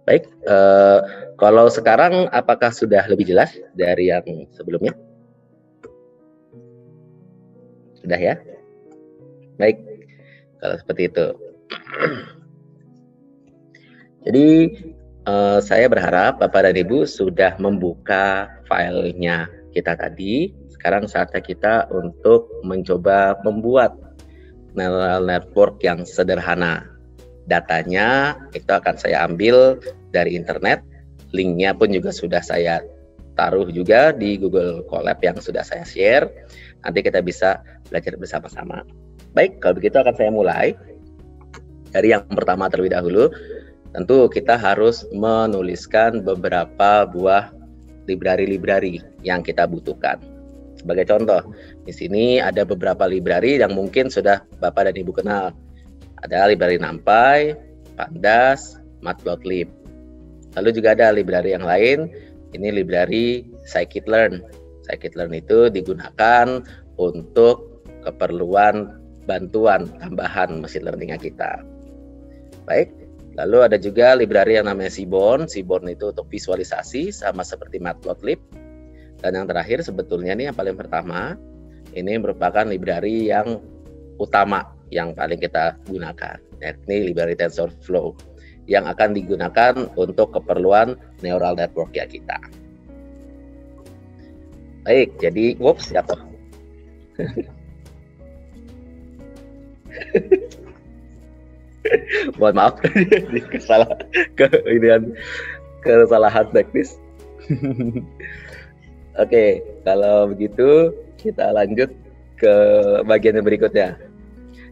Baik, kalau sekarang apakah sudah lebih jelas dari yang sebelumnya? Sudah ya? Baik, kalau seperti itu. Jadi, saya berharap Bapak dan Ibu sudah membuka filenya kita tadi. Sekarang saatnya kita untuk mencoba membuat neural network yang sederhana. Datanya itu akan saya ambil dari internet, linknya pun juga sudah saya taruh juga di Google Colab yang sudah saya share. Nanti kita bisa belajar bersama-sama. Baik, kalau begitu akan saya mulai dari yang pertama terlebih dahulu. Tentu kita harus menuliskan beberapa buah library-library yang kita butuhkan. Sebagai contoh, di sini ada beberapa library yang mungkin sudah Bapak dan Ibu kenal. Ada library NumPy, Pandas, Matplotlib. Lalu juga ada library yang lain, ini library scikit-learn. Scikit-learn itu digunakan untuk keperluan bantuan tambahan machine learning kita. Baik, lalu ada juga library yang namanya Seaborn. Seaborn itu untuk visualisasi sama seperti Matplotlib. Dan yang terakhir sebetulnya nih yang paling pertama, ini merupakan library yang utama yang paling kita gunakan, yakni library TensorFlow yang akan digunakan untuk keperluan neural network ya kita. Baik, jadi siapa? Mohon maaf kesalahan teknis. Oke, kalau begitu kita lanjut ke bagian yang berikutnya.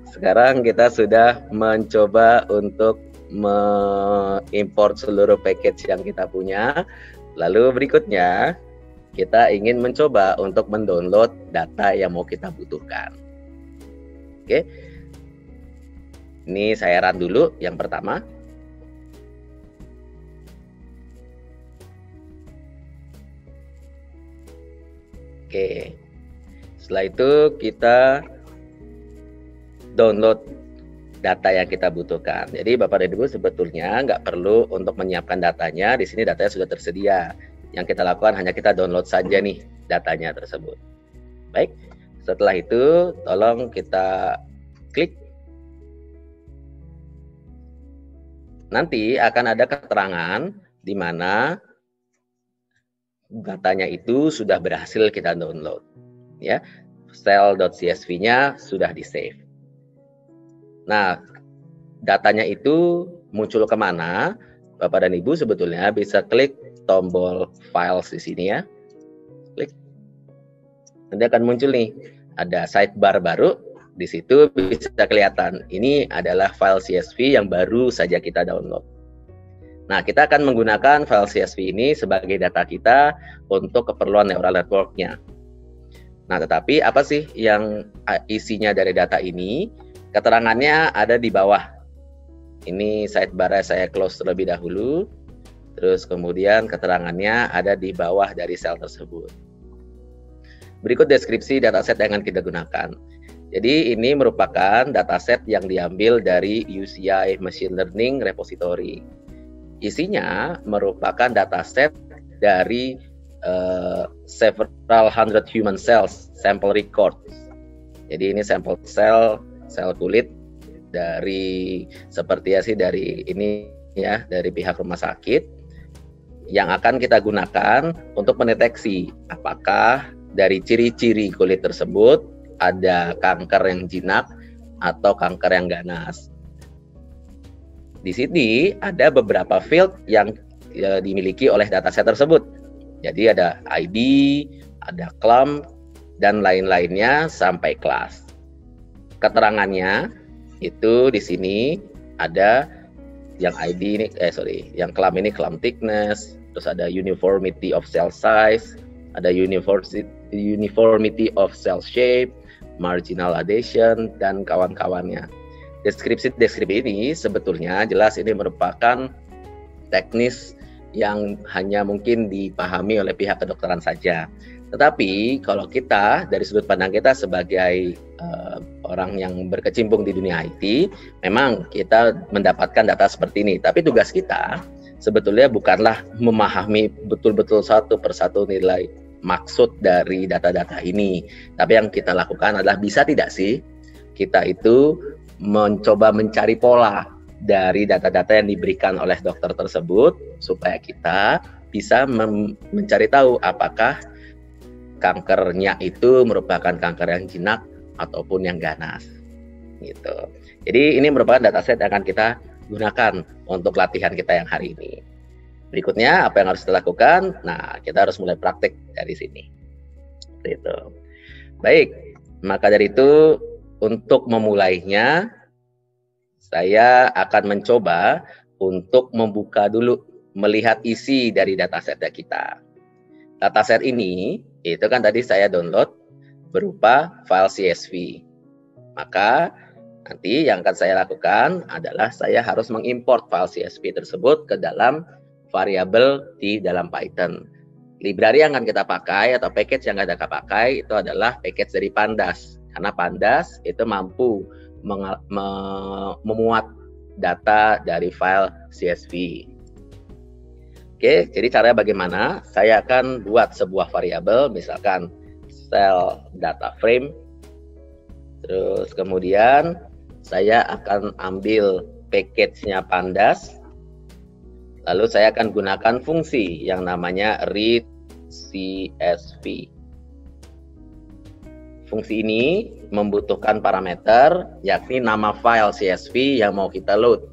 Sekarang kita sudah mencoba untuk mengimport seluruh package yang kita punya. Lalu berikutnya kita ingin mencoba untuk mendownload data yang mau kita butuhkan. Oke. Ini saya run dulu yang pertama. Oke. Setelah itu kita download data yang kita butuhkan. Jadi Bapak dan Ibu sebetulnya nggak perlu untuk menyiapkan datanya. Di sini datanya sudah tersedia. Yang kita lakukan hanya kita download saja nih datanya tersebut. Baik, setelah itu tolong kita klik. Nanti akan ada keterangan di mana datanya itu sudah berhasil kita download. Ya, cell.csv-nya sudah di-save. Nah, datanya itu muncul kemana? Bapak dan Ibu sebetulnya bisa klik tombol files di sini ya. Klik. Nanti akan muncul nih, ada sidebar baru. Di situ bisa kelihatan, ini adalah file CSV yang baru saja kita download. Nah, kita akan menggunakan file CSV ini sebagai data kita untuk keperluan neural network-nya. Nah, tetapi apa sih yang isinya dari data ini? Keterangannya ada di bawah. Ini sidebar saya close terlebih dahulu. Terus kemudian keterangannya ada di bawah dari sel tersebut. Berikut deskripsi dataset yang akan kita gunakan. Jadi ini merupakan dataset yang diambil dari UCI Machine Learning Repository. Isinya merupakan dataset dari several hundred human cells sample record. Jadi ini sampel sel kulit dari dari ini ya, dari pihak rumah sakit yang akan kita gunakan untuk mendeteksi apakah dari ciri-ciri kulit tersebut ada kanker yang jinak atau kanker yang ganas. Di sini ada beberapa field yang dimiliki oleh dataset tersebut. Jadi ada ID, ada claim, dan lain-lainnya sampai kelas. Keterangannya itu di sini ada yang ID ini, yang claim ini claim thickness, terus ada uniformity of cell size, ada uniformity of cell shape, marginal adhesion, dan kawan-kawannya. Deskripsi ini sebetulnya jelas ini merupakan teknis yang hanya mungkin dipahami oleh pihak kedokteran saja. Tetapi kalau kita dari sudut pandang kita sebagai orang yang berkecimpung di dunia IT, memang kita mendapatkan data seperti ini. Tapi tugas kita sebetulnya bukanlah memahami betul-betul satu persatu nilai maksud dari data-data ini. Tapi yang kita lakukan adalah bisa tidak sih kita itu mencoba mencari pola dari data-data yang diberikan oleh dokter tersebut supaya kita bisa mencari tahu apakah kankernya itu merupakan kanker yang jinak ataupun yang ganas gitu. Jadi ini merupakan dataset yang akan kita gunakan untuk latihan kita yang hari ini. Berikutnya apa yang harus kita lakukan? Nah, kita harus mulai praktik dari sini. Seperti itu. Baik, maka dari itu untuk memulainya saya akan mencoba untuk membuka dulu, melihat isi dari dataset kita. Dataset ini, itu kan tadi saya download berupa file CSV. Maka nanti yang akan saya lakukan adalah saya harus mengimport file CSV tersebut ke dalam variabel di dalam Python. Library yang akan kita pakai atau package yang akan kita pakai itu adalah package dari Pandas. Karena Pandas itu mampu memuat data dari file CSV. Oke, jadi caranya bagaimana? Saya akan buat sebuah variabel, misalkan cell data frame. Terus kemudian saya akan ambil package-nya Pandas. Lalu saya akan gunakan fungsi yang namanya read CSV. Fungsi ini membutuhkan parameter, yakni nama file CSV yang mau kita load.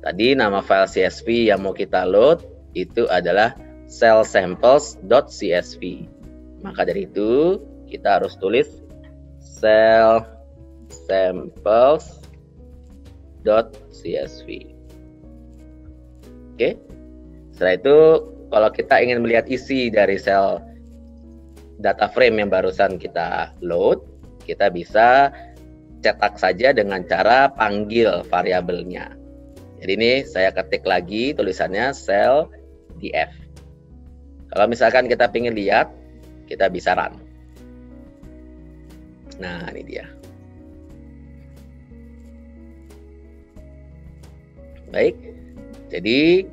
Tadi nama file CSV yang mau kita load itu adalah cellsamples.csv. Maka dari itu kita harus tulis cellsamples.csv. Oke. Setelah itu kalau kita ingin melihat isi dari sel data frame yang barusan kita load, kita bisa cetak saja dengan cara panggil variabelnya. Jadi ini saya ketik lagi tulisannya cell df. Kalau misalkan kita ingin lihat, kita bisa run. Nah, ini dia. Baik. Jadi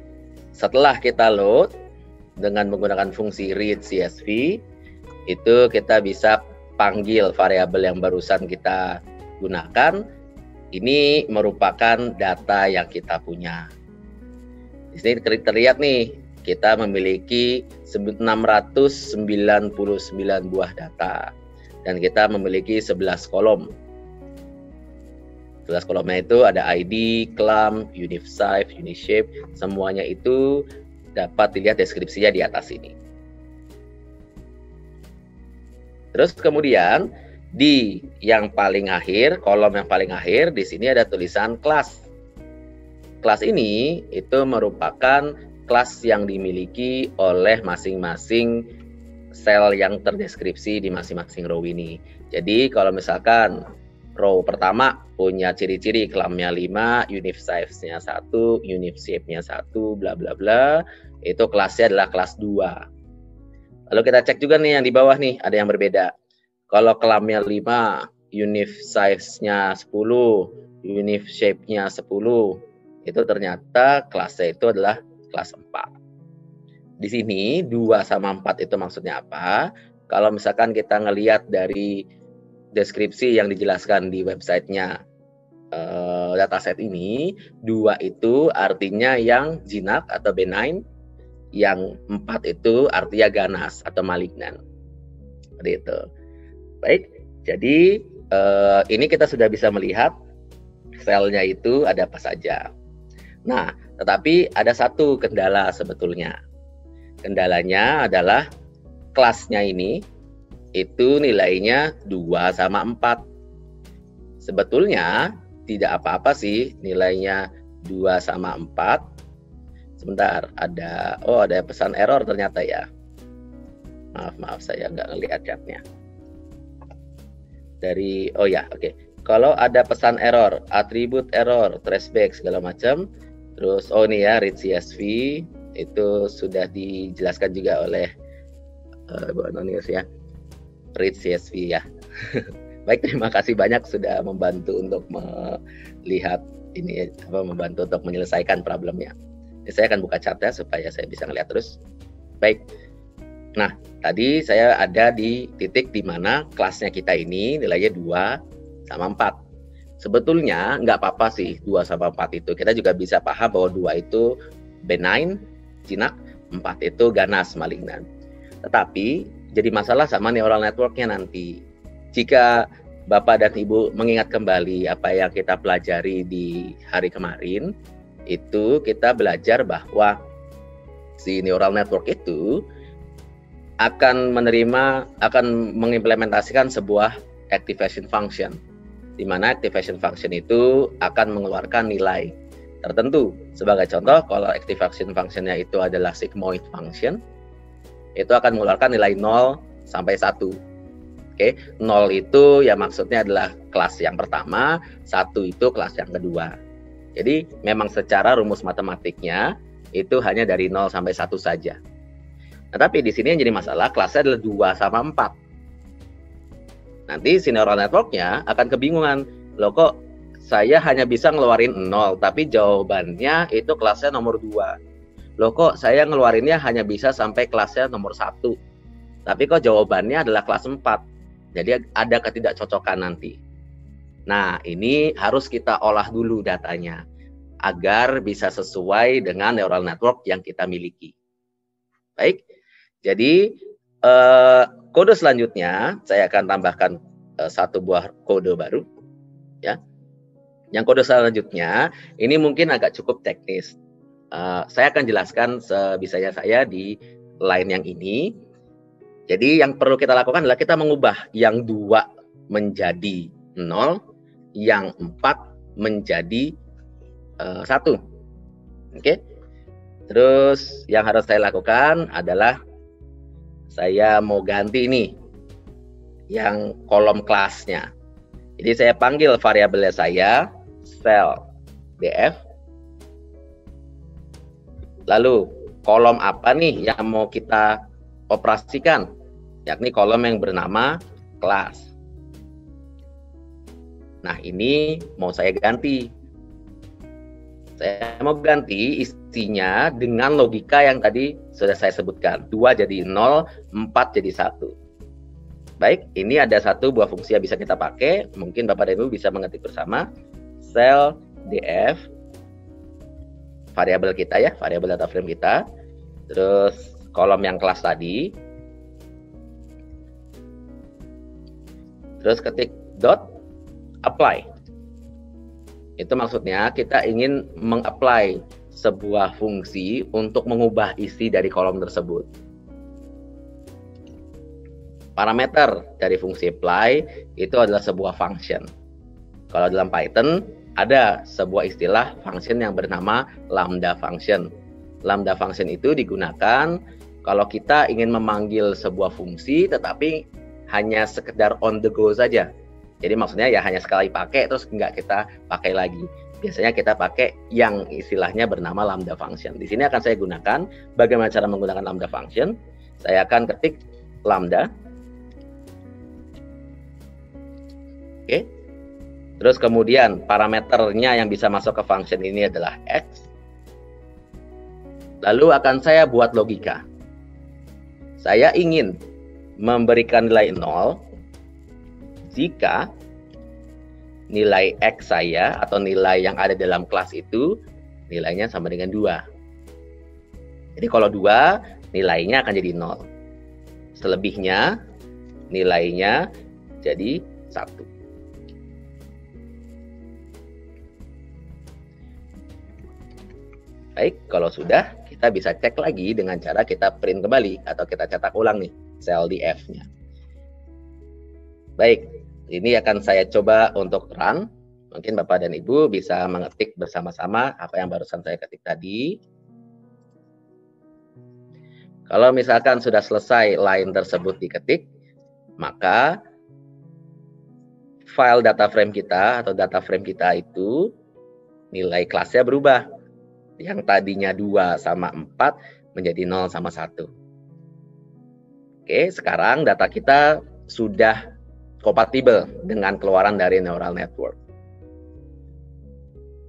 setelah kita load dengan menggunakan fungsi read CSV, itu kita bisa panggil variabel yang barusan kita gunakan. Ini merupakan data yang kita punya. Di sini terlihat nih, kita memiliki 699 buah data dan kita memiliki 11 kolom. 11 kolomnya itu ada ID, claim, unisize, unishape, semuanya itu dapat dilihat deskripsinya di atas ini. Terus kemudian di yang paling akhir, kolom yang paling akhir, di sini ada tulisan kelas. kelas ini itu merupakan kelas yang dimiliki oleh masing-masing sel yang terdeskripsi di masing-masing row ini. Jadi kalau misalkan row pertama punya ciri-ciri kelamnya 5, univ size-nya 1, univ shape-nya 1, bla bla bla, itu kelasnya adalah kelas 2. Lalu kita cek juga nih yang di bawah nih, ada yang berbeda. Kalau kelamnya 5, univ size-nya 10, univ shape-nya 10, itu ternyata kelasnya itu adalah kelas 4. Di sini 2 sama 4 itu maksudnya apa? Kalau misalkan kita ngelihat dari deskripsi yang dijelaskan di websitenya dataset ini, 2 itu artinya yang jinak atau benign, yang 4 itu artinya ganas atau malignan. Seperti itu. Baik, jadi ini kita sudah bisa melihat selnya itu ada apa saja. Nah, tetapi ada satu kendala sebetulnya. Kendalanya adalah kelasnya ini itu nilainya 2 sama 4. Sebetulnya tidak apa-apa sih nilainya 2 sama 4. Sebentar, ada pesan error ternyata ya. Maaf saya nggak ngelihat chatnya. Oke. Kalau ada pesan error, atribut error, tracebacks segala macam, terus ini ya read CSV itu sudah dijelaskan juga oleh Bu Anonius ya. Read CSV ya. Baik, terima kasih banyak sudah membantu untuk melihat ini, membantu untuk menyelesaikan problemnya. Ini saya akan buka chatnya supaya saya bisa ngelihat terus. Baik. Nah, tadi saya ada di titik di mana kelasnya kita ini nilainya 2 sama 4. Sebetulnya nggak apa-apa sih 2 sama 4 itu. Kita juga bisa paham bahwa 2 itu benign, jinak, 4 itu ganas, malignan. Tetapi jadi masalah sama neural network-nya nanti. Jika Bapak dan Ibu mengingat kembali apa yang kita pelajari di hari kemarin, itu kita belajar bahwa si neural network itu akan mengimplementasikan sebuah activation function, di mana activation function itu akan mengeluarkan nilai tertentu. Sebagai contoh, kalau activation function-nya itu adalah sigmoid function, itu akan mengeluarkan nilai 0 sampai 1. Oke, 0 itu ya maksudnya adalah kelas yang pertama, 1 itu kelas yang kedua. Jadi memang secara rumus matematiknya itu hanya dari 0 sampai 1 saja. Nah, tapi di sini yang jadi masalah kelasnya adalah 2 sama 4. Nanti si neural network-nya akan kebingungan. Loh kok saya hanya bisa ngeluarin 0, tapi jawabannya itu kelasnya nomor 2. Loh kok saya ngeluarinnya hanya bisa sampai kelasnya nomor 1, tapi kok jawabannya adalah kelas 4. Jadi ada ketidakcocokan nanti. Nah, ini harus kita olah dulu datanya agar bisa sesuai dengan neural network yang kita miliki. Baik, jadi kode selanjutnya saya akan tambahkan satu buah kode baru. Ya, yang kode selanjutnya ini mungkin agak cukup teknis. Saya akan jelaskan sebisanya saya di line yang ini. Jadi yang perlu kita lakukan adalah kita mengubah yang 2 menjadi 0, yang 4 menjadi 1. Oke. Terus yang harus saya lakukan adalah saya mau ganti ini yang kolom kelasnya. Jadi saya panggil variabelnya saya sel df. Lalu kolom apa nih yang mau kita operasikan? Yakni kolom yang bernama kelas. Nah, ini mau saya ganti. Saya mau ganti isinya dengan logika yang tadi sudah saya sebutkan. 2 jadi 0, 4 jadi 1. Baik, ini ada satu buah fungsi yang bisa kita pakai. Mungkin Bapak dan Ibu bisa mengetik bersama. Sel df variabel kita ya, variabel data frame kita. Terus kolom yang kelas tadi. Terus ketik dot apply. Itu maksudnya kita ingin mengapply sebuah fungsi untuk mengubah isi dari kolom tersebut. Parameter dari fungsi apply itu adalah sebuah function. Kalau dalam Python, ada sebuah istilah function yang bernama lambda function. Lambda function itu digunakan kalau kita ingin memanggil sebuah fungsi tetapi hanya sekedar on the go saja. Jadi maksudnya ya hanya sekali pakai terus nggak kita pakai lagi. Biasanya kita pakai yang istilahnya bernama lambda function. Di sini akan saya gunakan bagaimana cara menggunakan lambda function. Saya akan ketik lambda. Oke. Terus kemudian parameternya yang bisa masuk ke function ini adalah X. Lalu akan saya buat logika. Saya ingin memberikan nilai 0 jika nilai X saya atau nilai yang ada dalam kelas itu nilainya sama dengan 2. Jadi kalau 2 nilainya akan jadi 0. Selebihnya nilainya jadi 1. Baik, kalau sudah, kita bisa cek lagi dengan cara kita print kembali atau kita cetak ulang nih sel di F-nya. Baik, ini akan saya coba untuk run. Mungkin Bapak dan Ibu bisa mengetik bersama-sama apa yang barusan saya ketik tadi. Kalau misalkan sudah selesai line tersebut diketik, maka file data frame kita atau data frame kita itu nilai kelasnya berubah. Yang tadinya 2 sama 4 menjadi 0 sama 1. Oke, sekarang data kita sudah kompatibel dengan keluaran dari neural network.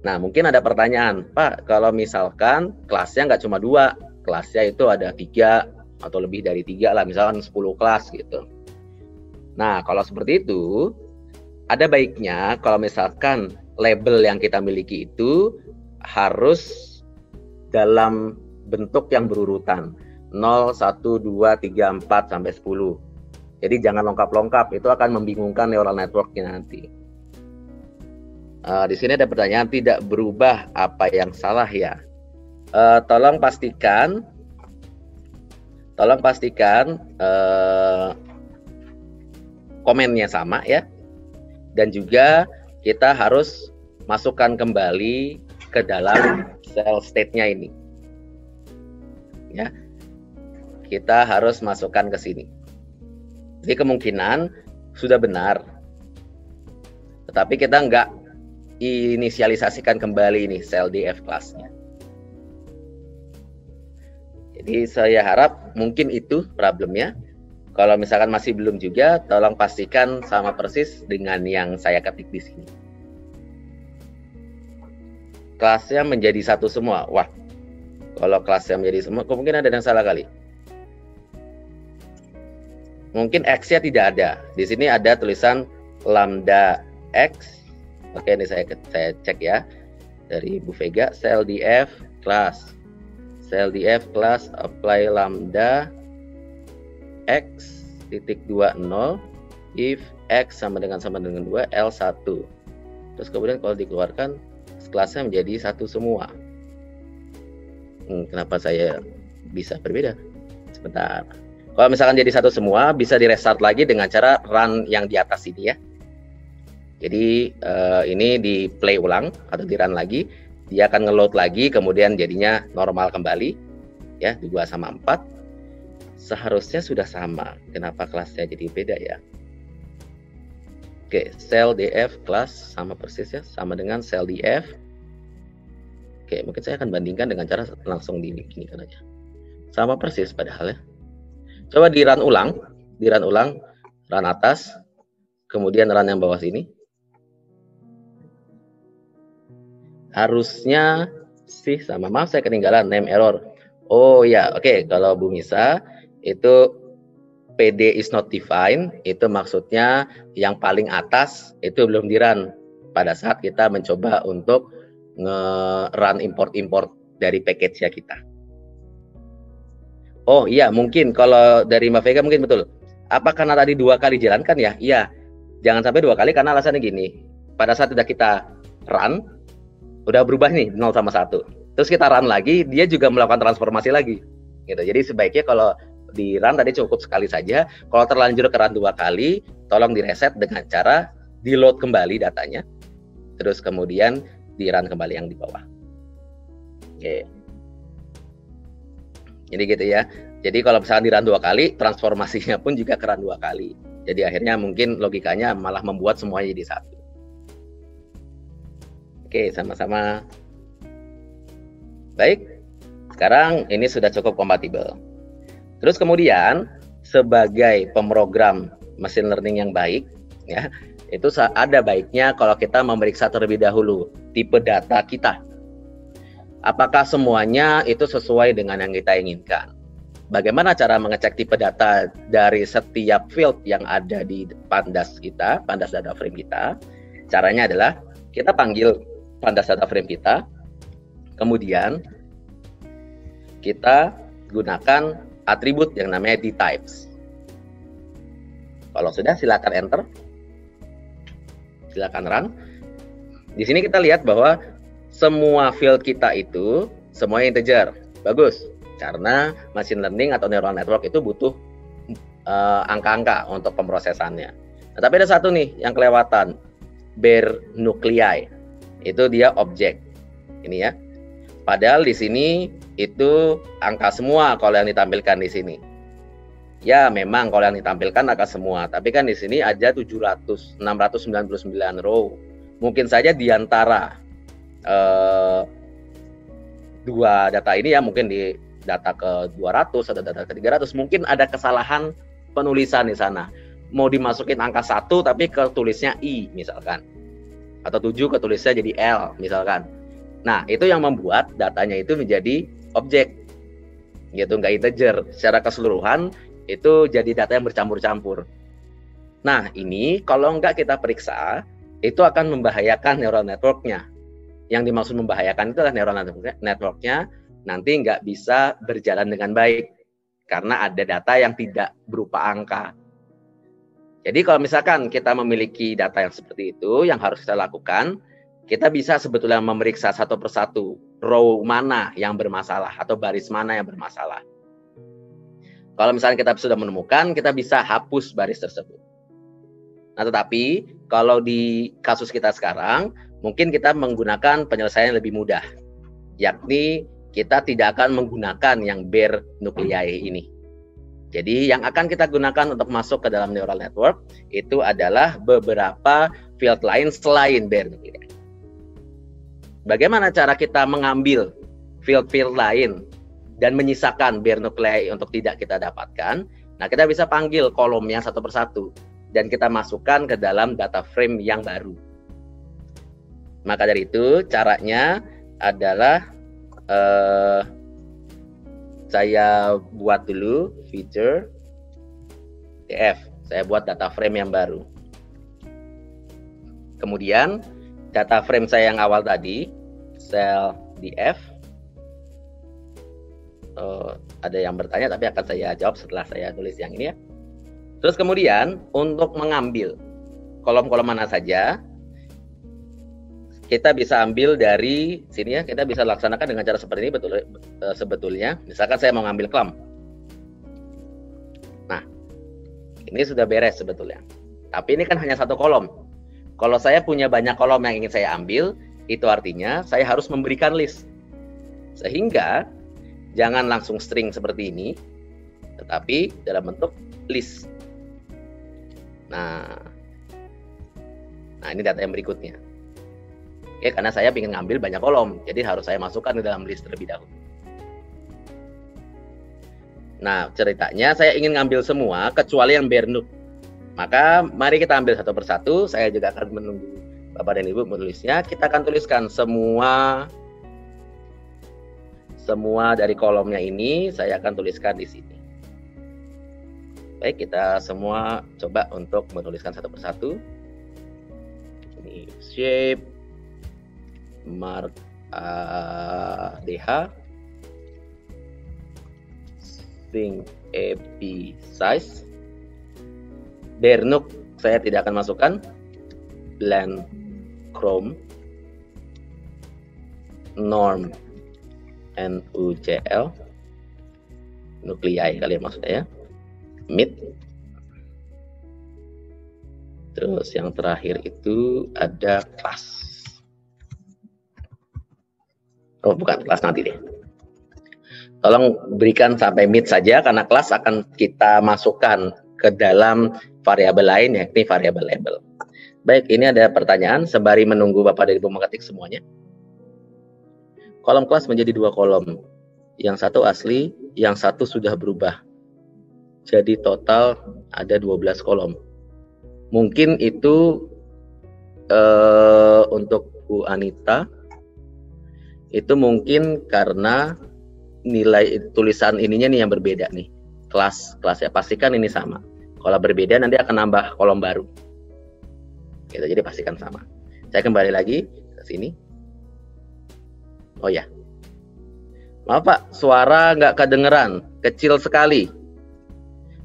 Nah, mungkin ada pertanyaan, Pak, kalau misalkan kelasnya nggak cuma 2, kelasnya itu ada 3 atau lebih dari 3 lah, misalkan 10 kelas gitu. Nah, kalau seperti itu, ada baiknya kalau misalkan label yang kita miliki itu harus dalam bentuk yang berurutan 0, 1, 2, 3, 4 sampai 10. Jadi jangan lengkap-lengkap, itu akan membingungkan neural network-nya nanti. Di sini ada pertanyaan, tidak berubah apa yang salah ya? Tolong pastikan komennya sama ya. Dan juga kita harus masukkan kembali ke dalam cell state-nya ini. Ya. Kita harus masukkan ke sini. Jadi kemungkinan sudah benar. Tetapi kita nggak inisialisasikan kembali ini cell df kelasnya. Jadi saya harap mungkin itu problemnya. Kalau misalkan masih belum juga, tolong pastikan sama persis dengan yang saya ketik di sini. Kelasnya menjadi satu semua. Wah, kalau kelasnya menjadi semua, kemungkinan ada yang salah kali. Mungkin X-nya tidak ada. Di sini ada tulisan lambda X. Oke, ini saya cek ya. Dari Bu Vega, cell df class. Cell df class apply lambda X titik 20 if X sama dengan 2 L1. Terus kemudian kalau dikeluarkan kelasnya menjadi satu semua. Kenapa saya bisa berbeda? Sebentar. Kalau misalkan jadi satu semua, bisa di restart lagi dengan cara run yang di atas ini ya. Jadi ini di play ulang atau di run lagi, dia akan ngeload lagi, kemudian jadinya normal kembali ya, 2 sama 4. Seharusnya sudah sama. Kenapa kelasnya jadi beda ya? Oke, cell df kelas sama persis ya, sama dengan cell df. Oke, mungkin saya akan bandingkan dengan cara langsung diginikan aja. Sama persis padahal ya. Coba di run ulang, run atas, kemudian run yang bawah sini. Harusnya sih sama. Maaf saya ketinggalan name error. Oh ya, oke. Kalau Bu Misa itu PD is not defined, itu maksudnya yang paling atas itu belum di run pada saat kita mencoba untuk nge-run import-import dari package-nya kita. Oh iya, mungkin kalau dari Mbak Vega mungkin betul. Apa karena tadi 2 kali jalankan ya? Iya, jangan sampai 2 kali karena alasannya gini. Pada saat sudah kita run, udah berubah nih 0 sama 1. Terus kita run lagi, dia juga melakukan transformasi lagi. Gitu. Jadi sebaiknya kalau di run tadi cukup sekali saja. Kalau terlanjur ke run 2 kali, tolong di reset dengan cara di load kembali datanya. terus kemudian di run kembali yang di bawah. Oke. Jadi gitu ya. Jadi kalau misalnya di run 2 kali, transformasinya pun juga ke run 2 kali. Jadi akhirnya mungkin logikanya malah membuat semuanya jadi satu. Oke, sama-sama. Baik, sekarang ini sudah cukup kompatibel. Terus kemudian sebagai pemrogram machine learning yang baik, ya, itu ada baiknya kalau kita memeriksa terlebih dahulu tipe data kita. Apakah semuanya itu sesuai dengan yang kita inginkan? Bagaimana cara mengecek tipe data dari setiap field yang ada di pandas kita, pandas data frame kita? Caranya adalah kita panggil pandas data frame kita, kemudian kita gunakan atribut yang namanya dtypes. Kalau sudah, silakan enter, silakan run. Di sini kita lihat bahwa semua field kita itu semuanya integer, bagus. Karena machine learning atau neural network itu butuh angka-angka untuk pemrosesannya. Nah, tapi ada satu nih yang kelewatan, bare nuclei. Itu dia objek. Ini ya. Padahal di sini itu angka semua kalau yang ditampilkan di sini. Ya, memang kalau yang ditampilkan angka semua, tapi kan di sini ada 699 row. Mungkin saja di antara dua data ini ya, mungkin di data ke 200 atau data ke 300 mungkin ada kesalahan penulisan di sana. Mau dimasukin angka 1 tapi ketulisnya I misalkan. Atau 7 ketulisnya jadi L misalkan. Nah, itu yang membuat datanya itu menjadi objek. Gitu, nggak integer. Secara keseluruhan itu jadi data yang bercampur-campur. Nah, ini kalau nggak kita periksa, itu akan membahayakan neural network-nya. Yang dimaksud membahayakan itu adalah neural network-nya nanti nggak bisa berjalan dengan baik karena ada data yang tidak berupa angka. Jadi kalau misalkan kita memiliki data yang seperti itu, yang harus kita lakukan, kita bisa sebetulnya memeriksa satu persatu row mana yang bermasalah atau baris mana yang bermasalah. Kalau misalnya kita sudah menemukan, kita bisa hapus baris tersebut. Nah, tetapi kalau di kasus kita sekarang, mungkin kita menggunakan penyelesaian yang lebih mudah, yakni kita tidak akan menggunakan yang bare nuclei ini. Jadi yang akan kita gunakan untuk masuk ke dalam neural network itu adalah beberapa field lain selain bare nuclei. Bagaimana cara kita mengambil field-field lain dan menyisakan bare nuclei untuk tidak kita dapatkan? Nah, kita bisa panggil kolomnya satu persatu dan kita masukkan ke dalam data frame yang baru. Maka dari itu caranya adalah saya buat dulu feature df, saya buat data frame yang baru. Kemudian data frame saya yang awal tadi, cell df, ada yang bertanya tapi akan saya jawab setelah saya tulis yang ini ya. Terus kemudian untuk mengambil kolom-kolom mana saja, kita bisa ambil dari sini ya, kita bisa laksanakan dengan cara seperti ini sebetulnya. Misalkan saya mau ngambil clump. Nah, ini sudah beres sebetulnya. Tapi ini kan hanya satu kolom. Kalau saya punya banyak kolom yang ingin saya ambil, itu artinya saya harus memberikan list. Sehingga jangan langsung string seperti ini, tetapi dalam bentuk list. Nah ini data yang berikutnya. Oke, karena saya ingin ngambil banyak kolom, jadi harus saya masukkan ke dalam list terlebih dahulu. Nah, ceritanya saya ingin ngambil semua kecuali yang bare nuc. Maka mari kita ambil satu persatu. Saya juga akan menunggu Bapak dan Ibu menulisnya. Kita akan tuliskan semua dari kolomnya ini saya akan tuliskan di sini. Baik, kita semua coba untuk menuliskan satu persatu. Ini shape, mark DH, string AP size, bare nuc saya tidak akan masukkan, blend chrome, norm NUCL, nuclei kali ya maksudnya ya, mid. Terus yang terakhir itu ada class. Oh, bukan, kelas nanti deh. Tolong berikan sampai mid saja, karena kelas akan kita masukkan ke dalam variabel lain, yakni variabel label. Baik, ini ada pertanyaan sembari menunggu Bapak dan Ibu mengetik semuanya. Kolom kelas menjadi 2 kolom. Yang satu asli, yang satu sudah berubah. Jadi total ada 12 kolom. Mungkin itu untuk Bu Anita, itu mungkin karena nilai tulisan ininya nih yang berbeda nih. Kelasnya pastikan ini sama. Kalau berbeda nanti akan nambah kolom baru. Gitu, jadi pastikan sama. Saya kembali lagi ke sini. Oh ya, maaf Pak, suara nggak kedengeran, kecil sekali.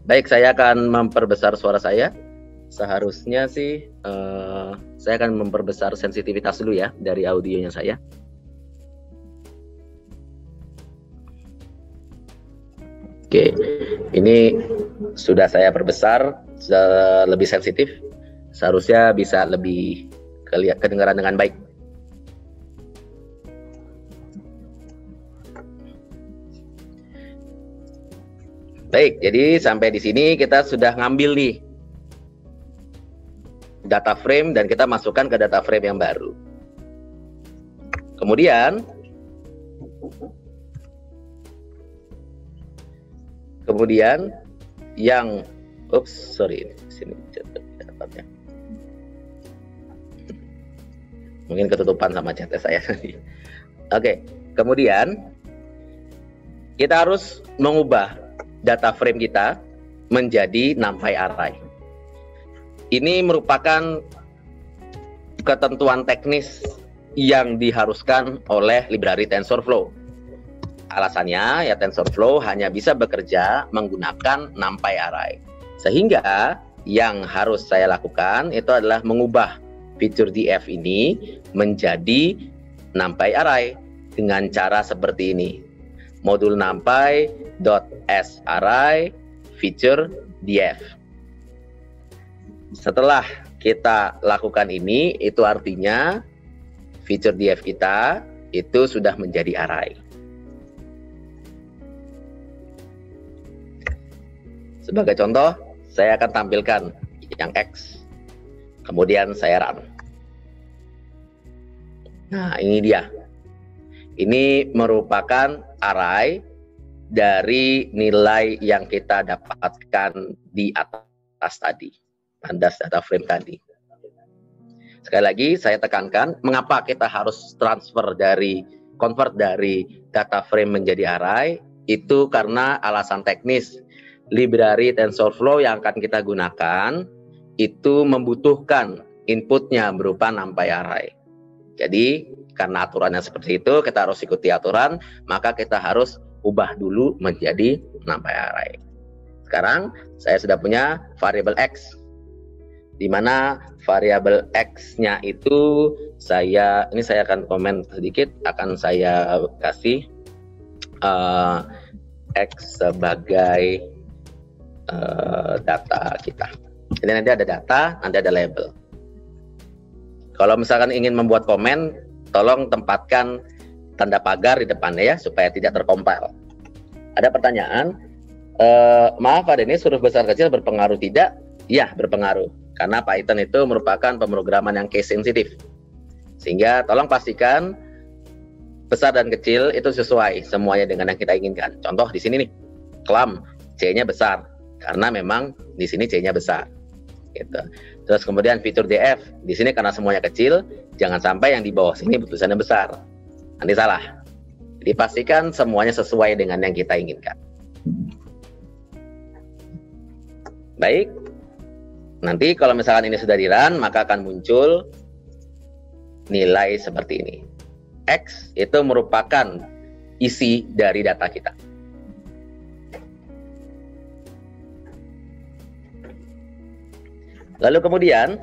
Baik, saya akan memperbesar suara saya. Seharusnya sih saya akan memperbesar sensitivitas dulu ya dari audionya saya. Oke, ini sudah saya perbesar, lebih sensitif. Seharusnya bisa lebih kedengaran dengan baik. Baik, jadi sampai di sini kita sudah ngambil nih data frame dan kita masukkan ke data frame yang baru. Kemudian yang sini catatnya. Mungkin ketutupan sama chatnya saya. Oke, kemudian kita harus mengubah data frame kita menjadi NumPy array. Ini merupakan ketentuan teknis yang diharuskan oleh library TensorFlow. Alasannya ya TensorFlow hanya bisa bekerja menggunakan NumPy array. Sehingga yang harus saya lakukan itu adalah mengubah fitur df ini menjadi NumPy array dengan cara seperti ini. Modul numpy.sArray feature df. Setelah kita lakukan ini, itu artinya feature df kita itu sudah menjadi array. Sebagai contoh, saya akan tampilkan yang X, kemudian saya run. Nah, ini dia. Ini merupakan array dari nilai yang kita dapatkan di atas tadi, pada data frame tadi. Sekali lagi saya tekankan, mengapa kita harus convert dari data frame menjadi array, itu karena alasan teknis. Library TensorFlow yang akan kita gunakan itu membutuhkan inputnya berupa NumPy array. Jadi karena aturannya seperti itu, kita harus ikuti aturan, maka kita harus ubah dulu menjadi NumPy array. Sekarang saya sudah punya variabel X, di mana variabel X-nya itu saya akan komen sedikit, akan saya kasih X sebagai data kita. Jadi nanti ada data, nanti ada label. Kalau misalkan ingin membuat komen, tolong tempatkan tanda pagar di depannya ya, supaya tidak terkompil. Ada pertanyaan, maaf Pak Denny, huruf besar kecil berpengaruh tidak? Ya, berpengaruh. Karena Python itu merupakan pemrograman yang case sensitif. Sehingga tolong pastikan besar dan kecil itu sesuai semuanya dengan yang kita inginkan. Contoh di sini nih, clam, C-nya besar. Karena memang di sini C-nya besar, gitu. Terus kemudian fitur df di sini karena semuanya kecil, jangan sampai yang di bawah sini tulisannya besar, nanti salah. Jadi pastikan semuanya sesuai dengan yang kita inginkan. Baik, nanti kalau misalkan ini sudah di-run, maka akan muncul nilai seperti ini. X itu merupakan isi dari data kita. Lalu kemudian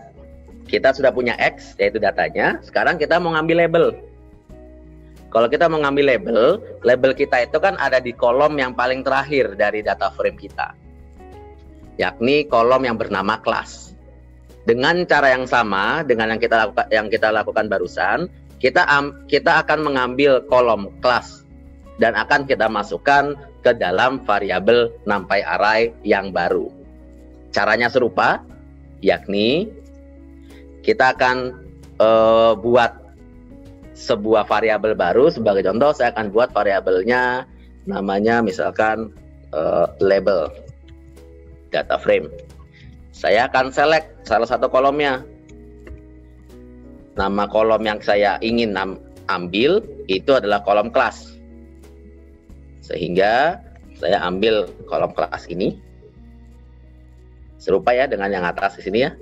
kita sudah punya X, yaitu datanya. Sekarang kita mau ngambil label. Kalau kita mau ngambil label kita itu kan ada di kolom yang paling terakhir dari data frame kita, yakni kolom yang bernama kelas. Dengan cara yang sama dengan yang kita lakukan barusan, kita akan mengambil kolom kelas dan akan kita masukkan ke dalam variabel NumPy array yang baru. Caranya serupa, yakni kita akan buat sebuah variabel baru. Sebagai contoh, saya akan buat variabelnya namanya misalkan label data frame. Saya akan select salah satu kolomnya. Nama kolom yang saya ingin ambil itu adalah kolom kelas. Sehingga saya ambil kolom kelas ini. Serupa ya dengan yang atas di sini ya.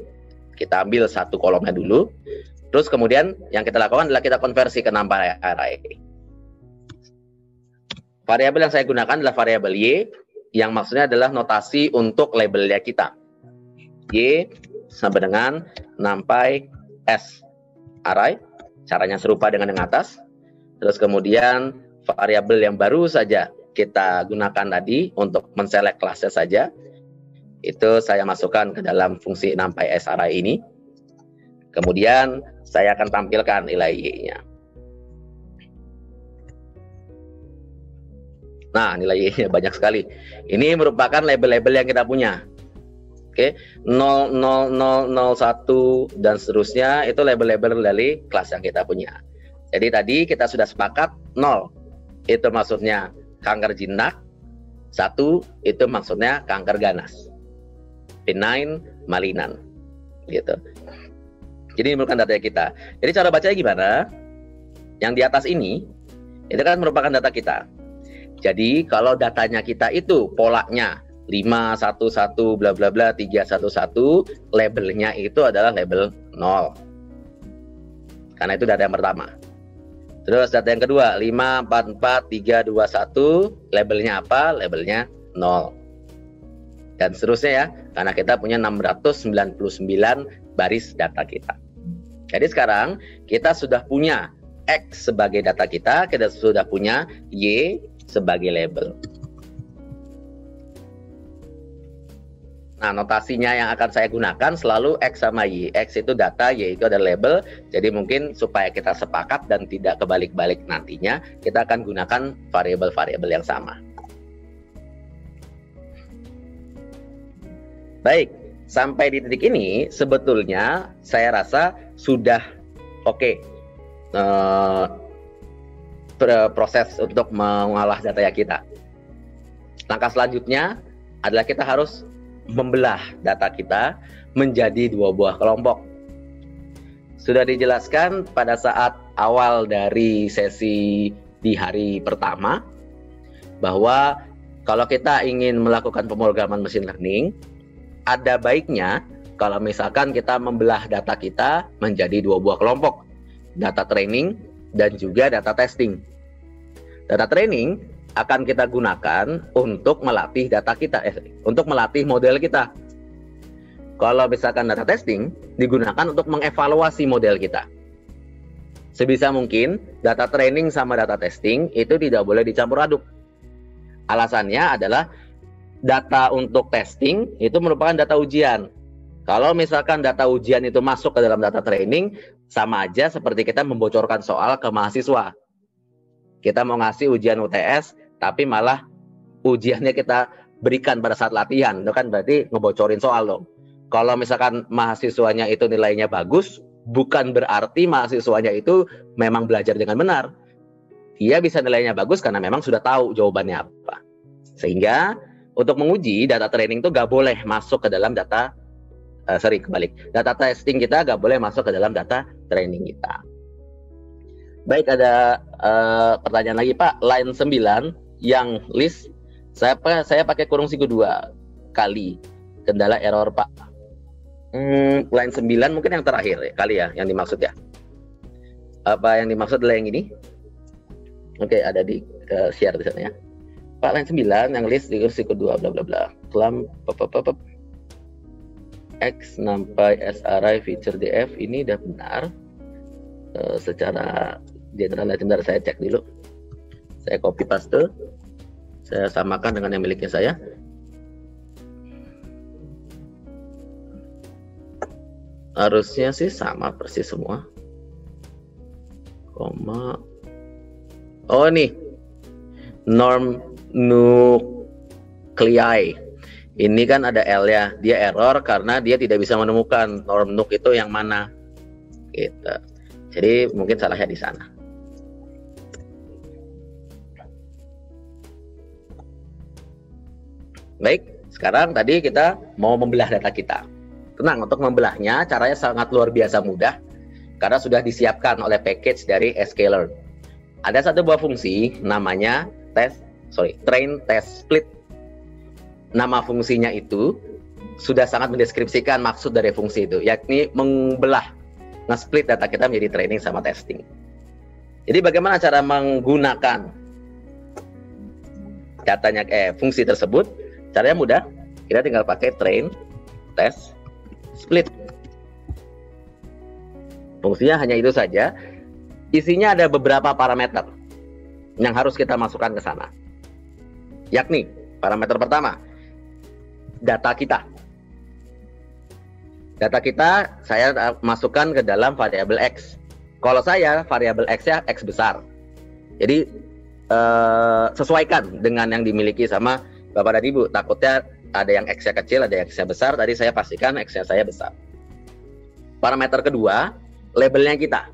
Kita ambil satu kolomnya dulu. Terus kemudian yang kita lakukan adalah kita konversi ke NumPy array. Variabel yang saya gunakan adalah variabel Y, yang maksudnya adalah notasi untuk labelnya kita. Y sama dengan NumPy S array, caranya serupa dengan yang atas. Terus kemudian variabel yang baru saja kita gunakan tadi untuk menselect kelasnya saja, itu saya masukkan ke dalam fungsi NumPy S array ini. Kemudian saya akan tampilkan nilai Y-nya. Nah, nilai Y-nya banyak sekali. Ini merupakan label-label yang kita punya. Oke, 0, 0, 0, 0, 1, dan seterusnya itu label-label dari kelas yang kita punya. Jadi tadi kita sudah sepakat 0, itu maksudnya kanker jinak, 1 itu maksudnya kanker ganas, benign, malignant, gitu. Jadi ini merupakan data kita. Jadi cara bacanya gimana? Yang di atas ini, itu kan merupakan data kita. Jadi kalau datanya kita itu polanya 511 bla bla bla 311, labelnya itu adalah label 0. Karena itu data yang pertama. Terus data yang kedua 544321, labelnya apa? Labelnya 0. Dan seterusnya ya, karena kita punya 699 baris data kita. Jadi sekarang kita sudah punya X sebagai data kita sudah punya Y sebagai label. Nah, notasinya yang akan saya gunakan selalu X sama Y. X itu data, Y itu adalah label. Jadi mungkin supaya kita sepakat dan tidak kebalik-balik nantinya, kita akan gunakan variabel-variabel yang sama. Baik, sampai di titik ini sebetulnya saya rasa sudah oke. Proses untuk mengolah data kita. Langkah selanjutnya adalah kita harus membelah data kita menjadi 2 buah kelompok. Sudah dijelaskan pada saat awal dari sesi di hari pertama bahwa kalau kita ingin melakukan pemrograman machine learning, ada baiknya kalau misalkan kita membelah data kita menjadi 2 buah kelompok, data training dan juga data testing. Data training akan kita gunakan untuk melatih data kita, untuk melatih model kita. Kalau misalkan data testing digunakan untuk mengevaluasi model kita. Sebisa mungkin data training sama data testing itu tidak boleh dicampur aduk. Alasannya adalah data untuk testing itu merupakan data ujian. Kalau misalkan data ujian itu masuk ke dalam data training, sama aja seperti kita membocorkan soal ke mahasiswa. Kita mau ngasih ujian UTS, tapi malah ujiannya kita berikan pada saat latihan. Itu kan berarti ngebocorin soal dong. Kalau misalkan mahasiswanya itu nilainya bagus, bukan berarti mahasiswanya itu memang belajar dengan benar. Dia bisa nilainya bagus karena memang sudah tahu jawabannya apa. Sehingga untuk menguji data training itu nggak boleh masuk ke dalam data data testing kita nggak boleh masuk ke dalam data training kita. Baik, ada pertanyaan lagi Pak. Line 9 yang list saya pakai kurung siku 2 kali. Kendala error Pak. Line 9 mungkin yang terakhir ya, kali ya yang dimaksud ya. Apa yang dimaksud adalah yang ini? Oke, ada di share di sana ya. Pak, line 9 yang list di siku 2 bla bla bla. Kelam X NumPy S array feature df ini udah benar. Secara general sebentar saya cek dulu. Saya copy paste. Saya samakan dengan yang miliknya saya. Harusnya sih sama persis semua. koma. Oh nih, norm nuclei. Ini kan ada L ya, dia error karena dia tidak bisa menemukan norm nuc itu yang mana. Gitu. Jadi mungkin salahnya di sana. Baik, sekarang tadi kita mau membelah data kita. Tenang, untuk membelahnya caranya sangat luar biasa mudah karena sudah disiapkan oleh package dari sklearn. Ada satu buah fungsi namanya train test split. Nama fungsinya itu sudah sangat mendeskripsikan maksud dari fungsi itu, yakni membelah, nge-split data kita menjadi training sama testing. Jadi bagaimana cara menggunakan datanya fungsi tersebut? Caranya mudah, kita tinggal pakai train test split. Fungsinya hanya itu saja. Isinya ada beberapa parameter yang harus kita masukkan ke sana. Yakni parameter pertama, data kita. Data kita saya masukkan ke dalam variabel X. Kalau saya variabel X-nya X besar. Jadi sesuaikan dengan yang dimiliki sama Bapak dan Ibu. Takutnya ada yang X-nya kecil, ada yang X-nya besar. Tadi saya pastikan X-nya saya besar. Parameter kedua, labelnya kita.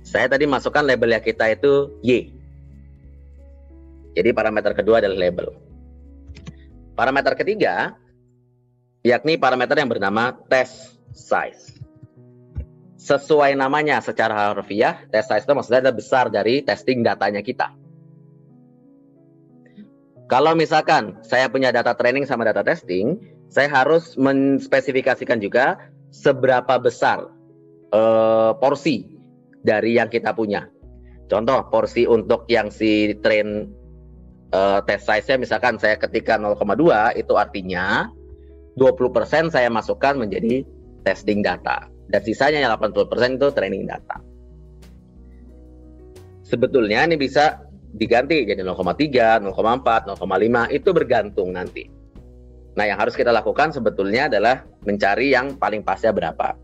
Saya tadi masukkan labelnya kita itu Y. Jadi parameter kedua adalah label. Parameter ketiga, yakni parameter yang bernama test size. Sesuai namanya secara harfiah, test size itu maksudnya adalah besar dari testing datanya kita. Kalau misalkan saya punya data training sama data testing, saya harus menspesifikasikan juga seberapa besar porsi dari yang kita punya. Contoh, porsi untuk yang si train test size-nya misalkan saya ketikkan 0,2, itu artinya 20% saya masukkan menjadi testing data. Dan sisanya 80% itu training data. Sebetulnya ini bisa diganti jadi 0,3, 0,4, 0,5, itu bergantung nanti. Nah, yang harus kita lakukan sebetulnya adalah mencari yang paling pasnya berapa.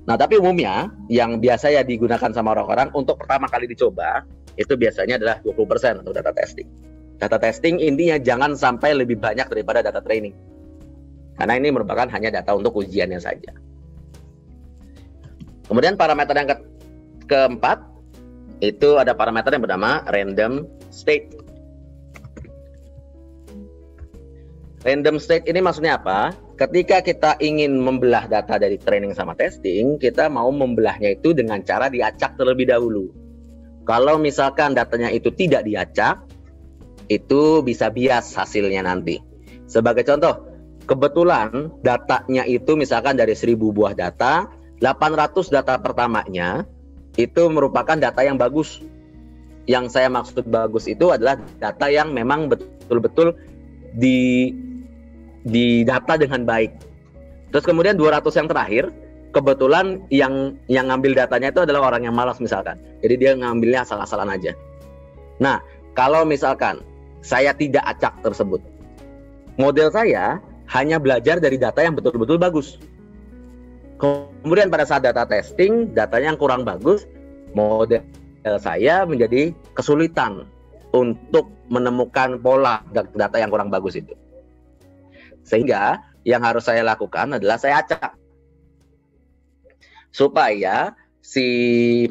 Nah, tapi umumnya yang biasa ya digunakan sama orang-orang untuk pertama kali dicoba, itu biasanya adalah 20% untuk data testing. Data testing intinya jangan sampai lebih banyak daripada data training. Karena ini merupakan hanya data untuk ujiannya saja. Kemudian parameter yang keempat, itu ada parameter yang bernama random state. Random state ini maksudnya apa? Ketika kita ingin membelah data dari training sama testing, kita mau membelahnya itu dengan cara diacak terlebih dahulu. Kalau misalkan datanya itu tidak diacak, itu bisa bias hasilnya nanti. Sebagai contoh, kebetulan datanya itu misalkan dari 1000 buah data, 800 data pertamanya itu merupakan data yang bagus. Yang saya maksud bagus itu adalah data yang memang betul-betul didata dengan baik. Terus kemudian 200 yang terakhir, kebetulan yang ngambil datanya itu adalah orang yang malas misalkan. Jadi dia ngambilnya asal-asalan aja. Nah, kalau misalkan saya tidak acak tersebut, model saya hanya belajar dari data yang betul-betul bagus. Kemudian pada saat data testing, datanya yang kurang bagus, model saya menjadi kesulitan untuk menemukan pola data yang kurang bagus itu. Sehingga yang harus saya lakukan adalah saya acak. Supaya si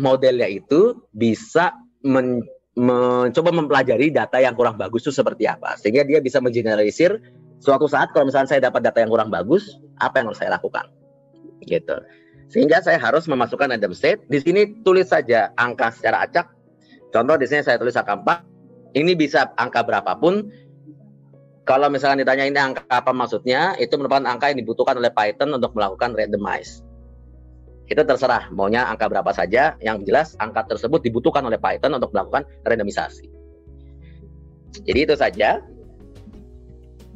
modelnya itu bisa mencoba mempelajari data yang kurang bagus itu seperti apa. Sehingga dia bisa mengeneralisir suatu saat kalau misalnya saya dapat data yang kurang bagus, apa yang harus saya lakukan. Gitu. Sehingga saya harus memasukkan random state. Di sini tulis saja angka secara acak. Contoh di sini saya tulis angka 4. Ini bisa angka berapapun. Kalau misalkan ditanya ini angka apa maksudnya, itu merupakan angka yang dibutuhkan oleh Python untuk melakukan randomize. Itu terserah maunya angka berapa saja. Yang jelas angka tersebut dibutuhkan oleh Python untuk melakukan randomisasi. Jadi itu saja.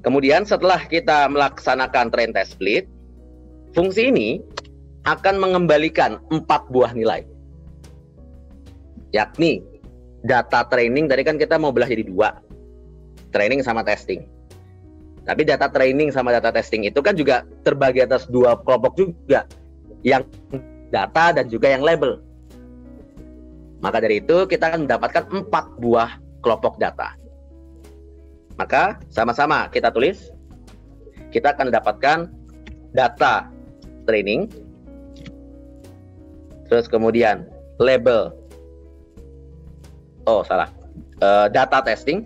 Kemudian setelah kita melaksanakan train test split, fungsi ini akan mengembalikan 4 buah nilai. Yakni data training, tadi kan kita mau belah jadi 2. Training sama testing. Tapi data training sama data testing itu kan juga terbagi atas 2 kelompok juga. Yang data dan juga yang label. Maka dari itu kita akan mendapatkan 4 buah kelompok data. Maka sama-sama kita tulis. Kita akan mendapatkan data training, terus kemudian label, data testing,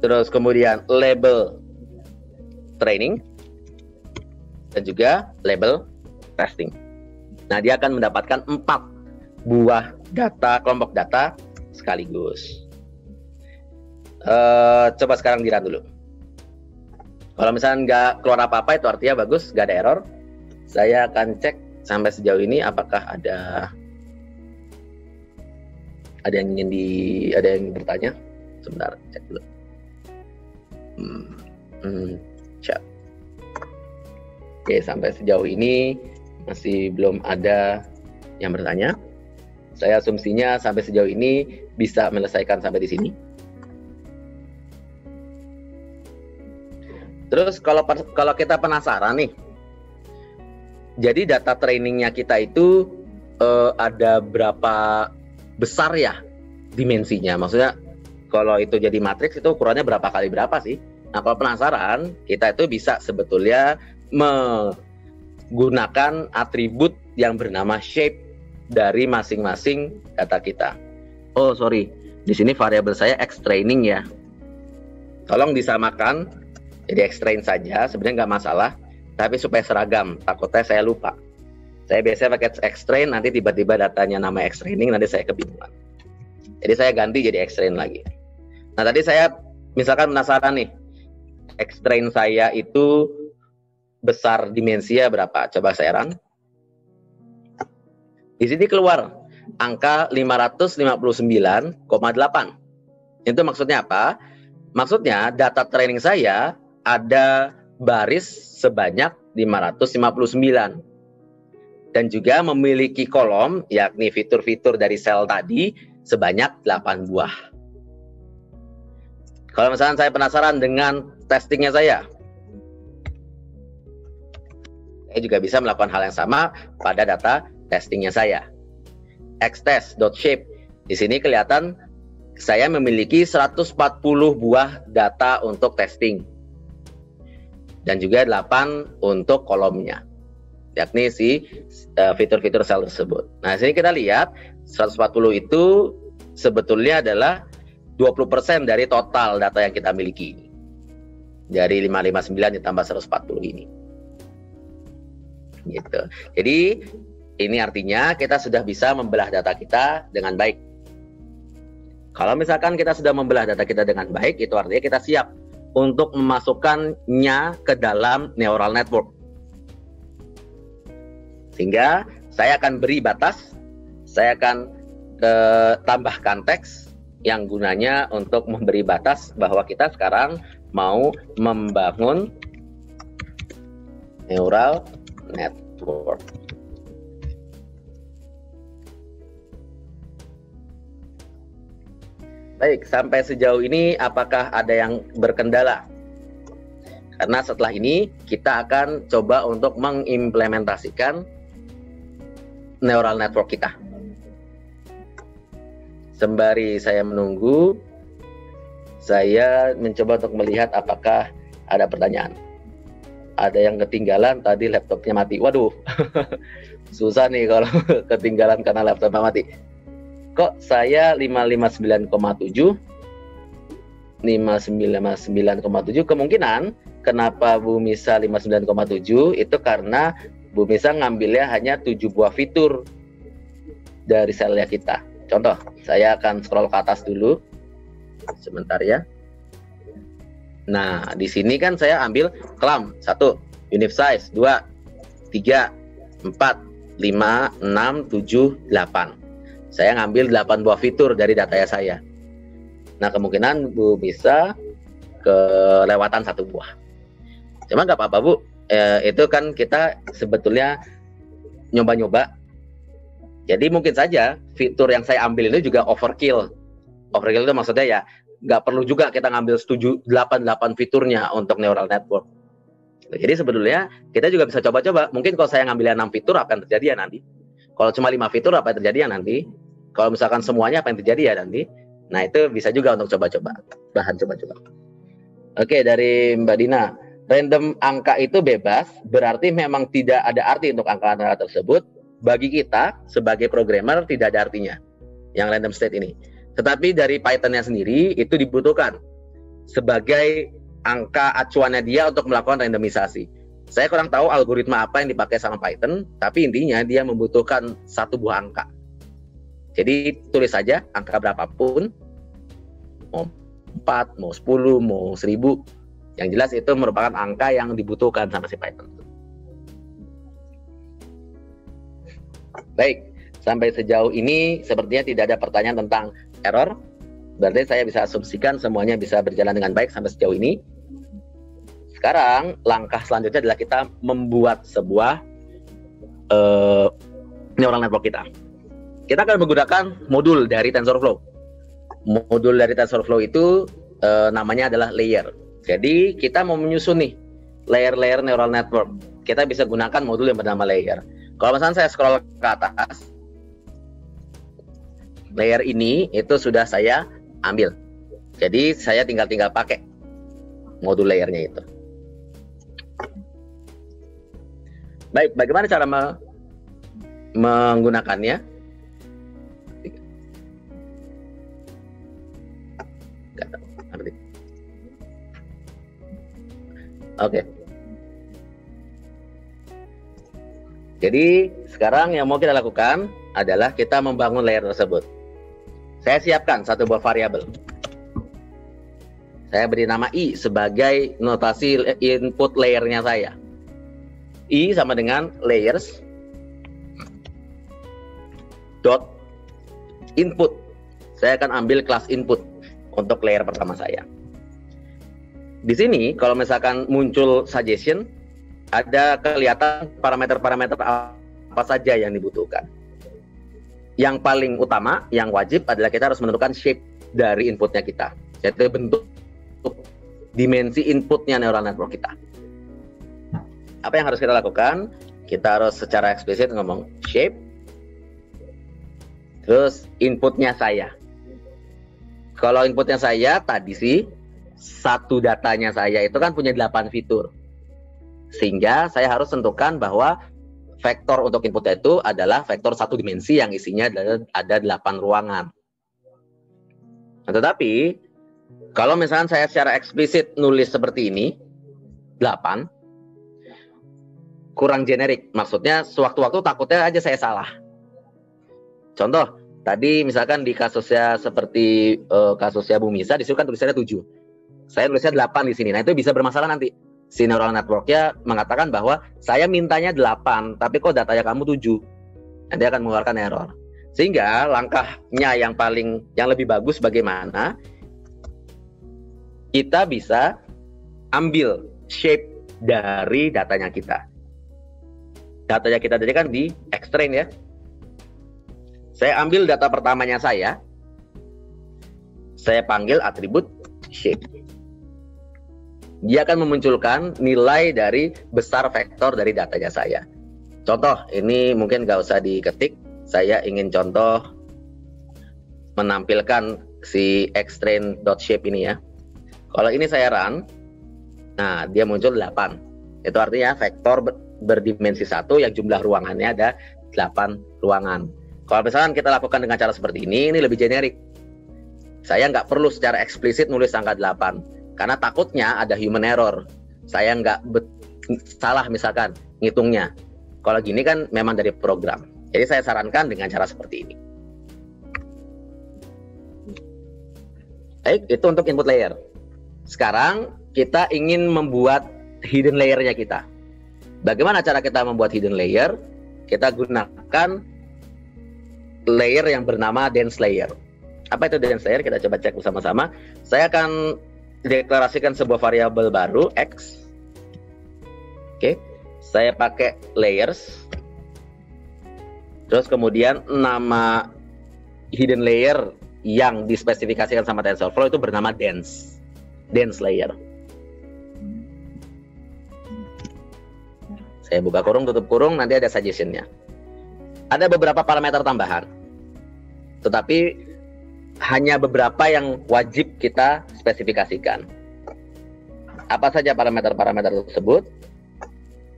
terus kemudian label training, dan juga label testing. Nah, dia akan mendapatkan 4 buah data, kelompok data sekaligus. Coba sekarang di-run dulu. Kalau misalnya nggak keluar apa-apa, itu artinya bagus, nggak ada error. Saya akan cek sampai sejauh ini apakah ada yang ingin bertanya. Sebentar, cek dulu. Cek. Oke, sampai sejauh ini masih belum ada yang bertanya. Saya asumsinya sampai sejauh ini bisa menyelesaikan sampai di sini. Terus kalau kita penasaran nih, jadi data trainingnya kita itu ada berapa besar ya dimensinya? Maksudnya kalau itu jadi matriks itu ukurannya berapa kali berapa sih? Nah, kalau penasaran, kita itu bisa sebetulnya menggunakan atribut yang bernama shape dari masing-masing data kita. Oh sorry, di sini variabel saya X training ya. Tolong disamakan. Jadi X-train saja, sebenarnya nggak masalah, tapi supaya seragam, takutnya saya lupa. Saya biasanya pakai X-train, nanti tiba-tiba datanya nama X-training, nanti saya kebingungan. Jadi saya ganti jadi X-train lagi. Nah, tadi saya misalkan penasaran nih, X-train saya itu besar dimensinya berapa? Coba saya run. Di sini keluar angka 559,8. Itu maksudnya apa? Maksudnya data training saya ada baris sebanyak 559 dan juga memiliki kolom, yakni fitur-fitur dari sel tadi sebanyak 8 buah. Kalau misalnya saya penasaran dengan testingnya saya juga bisa melakukan hal yang sama pada data testingnya saya. xtest.shape, di sini kelihatan saya memiliki 140 buah data untuk testing dan juga 8 untuk kolomnya, yakni si fitur-fitur sel tersebut. Nah, sini kita lihat 140 itu sebetulnya adalah 20% dari total data yang kita miliki ini. Dari 559 ditambah 140 ini. Gitu. Jadi ini artinya kita sudah bisa membelah data kita dengan baik. Kalau misalkan kita sudah membelah data kita dengan baik, itu artinya kita siap untuk memasukkannya ke dalam neural network. Sehingga saya akan beri batas, saya akan tambahkan teks yang gunanya untuk memberi batas bahwa kita sekarang mau membangun neural network. Baik, sampai sejauh ini apakah ada yang berkendala? Karena setelah ini kita akan coba untuk mengimplementasikan neural network kita. Sembari saya menunggu, saya mencoba untuk melihat apakah ada pertanyaan. Ada yang ketinggalan, tadi laptopnya mati. Waduh, susah nih kalau ketinggalan karena laptopnya mati. Kok saya 559,7, 599,7, kemungkinan kenapa Bu Misa 59,7 itu karena Bu Misa ngambilnya hanya 7 buah fitur dari selnya kita. Contoh, saya akan scroll ke atas dulu sebentar ya. Nah, di sini kan saya ambil kelam 1, unit size 2, 3, 4, 5, 6, 7, 8. Saya ngambil 8 buah fitur dari data saya. Nah, kemungkinan Bu bisa kelewatan 1 buah. Cuma nggak apa-apa Bu, itu kan kita sebetulnya nyoba-nyoba. Jadi mungkin saja fitur yang saya ambil itu juga overkill. Overkill itu maksudnya ya nggak perlu juga kita ngambil 8 fiturnya untuk neural network. Jadi sebetulnya kita juga bisa coba-coba. Mungkin kalau saya ngambilnya 6 fitur, apa yang terjadi ya nanti? Kalau cuma 5 fitur apa yang terjadi ya nanti? Kalau misalkan semuanya apa yang terjadi ya nanti? Nah itu bisa juga untuk coba-coba, bahan coba-coba. Oke, dari Mbak Dina, random angka itu bebas, berarti memang tidak ada arti untuk angka-angka tersebut. Bagi kita sebagai programmer tidak ada artinya yang random state ini. Tetapi dari Python-nya sendiri itu dibutuhkan sebagai angka acuannya dia untuk melakukan randomisasi. Saya kurang tahu algoritma apa yang dipakai sama Python, tapi intinya dia membutuhkan satu buah angka. Jadi tulis saja angka berapapun, mau 4, mau 10, mau 1000. Yang jelas itu merupakan angka yang dibutuhkan sama si Python. Baik, sampai sejauh ini sepertinya tidak ada pertanyaan tentang error. Berarti saya bisa asumsikan semuanya bisa berjalan dengan baik sampai sejauh ini. Sekarang langkah selanjutnya adalah kita membuat sebuah neural network kita. Kita akan menggunakan modul dari TensorFlow. Modul dari TensorFlow itu namanya adalah layer. Jadi kita mau menyusun nih layer-layer neural network. Kita bisa gunakan modul yang bernama layer. Kalau misalnya saya scroll ke atas, layer ini itu sudah saya ambil. Jadi saya tinggal pakai modul layernya itu. Baik, bagaimana cara menggunakannya? Oke. Jadi sekarang yang mau kita lakukan adalah kita membangun layer tersebut. Saya siapkan satu buah variabel. Saya beri nama I sebagai notasi input layernya saya. I sama dengan layers dot input. Saya akan ambil kelas input untuk layer pertama saya. Di sini kalau misalkan muncul suggestion, ada kelihatan parameter-parameter apa saja yang dibutuhkan. Yang paling utama, yang wajib adalah kita harus menentukan shape dari inputnya kita, yaitu bentuk dimensi inputnya neural network kita. Apa yang harus kita lakukan? Kita harus secara eksplisit ngomong shape, terus inputnya saya. Kalau inputnya saya tadi sih, satu datanya saya itu kan punya 8 fitur. Sehingga saya harus tentukan bahwa vektor untuk inputnya itu adalah vektor satu dimensi yang isinya ada 8 ruangan. Nah, tetapi kalau misalnya saya secara eksplisit nulis seperti ini, 8, kurang generik. Maksudnya sewaktu-waktu takutnya aja saya salah. Contoh, tadi misalkan di kasusnya seperti kasusnya Bu Misa, disitu kan tulisannya 7. Saya tulisnya 8 di sini. Nah, itu bisa bermasalah nanti. Si neural network-nya mengatakan bahwa saya mintanya 8, tapi kok datanya kamu 7. Nanti akan mengeluarkan error. Sehingga langkahnya yang lebih bagus bagaimana kita bisa ambil shape dari datanya kita. Datanya kita tadi kan di extrain ya. Saya ambil data pertamanya saya panggil atribut shape. Dia akan memunculkan nilai dari besar vektor dari datanya saya. Contoh, ini mungkin nggak usah diketik. Saya ingin contoh menampilkan si xtrain.shape ini ya. Kalau ini saya run, nah dia muncul 8. Itu artinya vektor berdimensi 1 yang jumlah ruangannya ada 8 ruangan. Kalau misalkan kita lakukan dengan cara seperti ini lebih generik. Saya nggak perlu secara eksplisit nulis angka 8. Karena takutnya ada human error. Saya nggak salah misalkan ngitungnya. Kalau gini kan memang dari program. Jadi saya sarankan dengan cara seperti ini. Baik, itu untuk input layer. Sekarang kita ingin membuat hidden layernya kita. Bagaimana cara kita membuat hidden layer? Kita gunakan layer yang bernama dense layer. Apa itu dense layer? Kita coba cek bersama-sama. Saya akan deklarasikan sebuah variabel baru x. Oke, saya pakai layers. Terus kemudian nama hidden layer yang dispesifikasikan sama TensorFlow itu bernama dense layer. Saya buka kurung, tutup kurung, nanti ada suggestion-nya. Ada beberapa parameter tambahan, tetapi hanya beberapa yang wajib kita spesifikasikan. Apa saja parameter-parameter tersebut?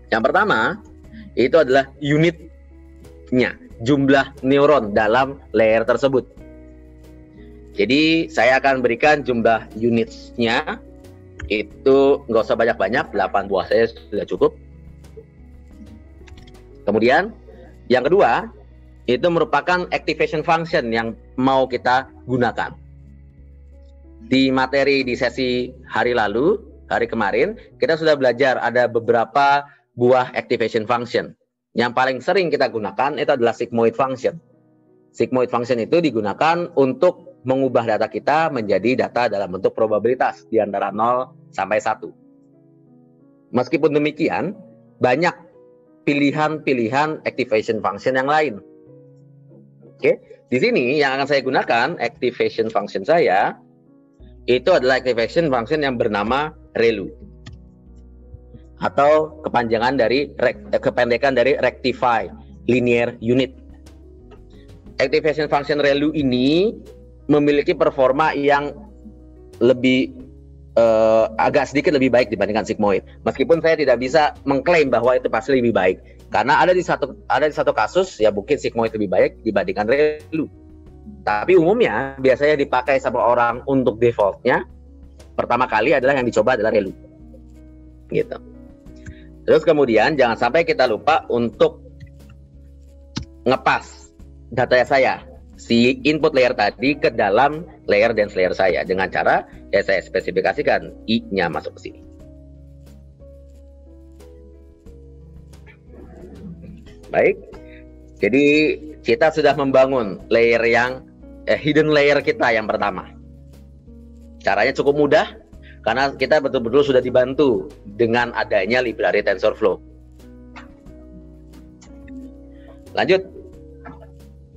Yang pertama, itu adalah unitnya, jumlah neuron dalam layer tersebut. Jadi saya akan berikan jumlah unitnya, itu nggak usah banyak-banyak, 8 buah saja sudah cukup. Kemudian yang kedua, itu merupakan activation function yang mau kita gunakan. Di materi di sesi hari kemarin, kita sudah belajar ada beberapa buah activation function. Yang paling sering kita gunakan itu adalah sigmoid function. Sigmoid function itu digunakan untuk mengubah data kita menjadi data dalam bentuk probabilitas di antara 0 sampai 1. Meskipun demikian, banyak pilihan-pilihan activation function yang lain. Oke, di sini yang akan saya gunakan activation function saya itu adalah activation function yang bernama ReLU atau kependekan dari rectify linear unit. Activation function ReLU ini memiliki performa yang lebih agak sedikit lebih baik dibandingkan sigmoid. Meskipun saya tidak bisa mengklaim bahwa itu pasti lebih baik, karena ada di satu kasus ya mungkin sigmoid lebih baik dibandingkan ReLU. Tapi umumnya biasanya dipakai sama orang untuk defaultnya pertama kali adalah yang dicoba adalah ReLU. Gitu. Terus kemudian jangan sampai kita lupa untuk ngepas data saya, si input layer tadi ke dalam layer dense layer saya dengan cara ya saya spesifikasikan I-nya masuk ke sini. Baik, jadi kita sudah membangun layer yang hidden layer kita yang pertama. Caranya cukup mudah karena kita betul-betul sudah dibantu dengan adanya library TensorFlow. Lanjut.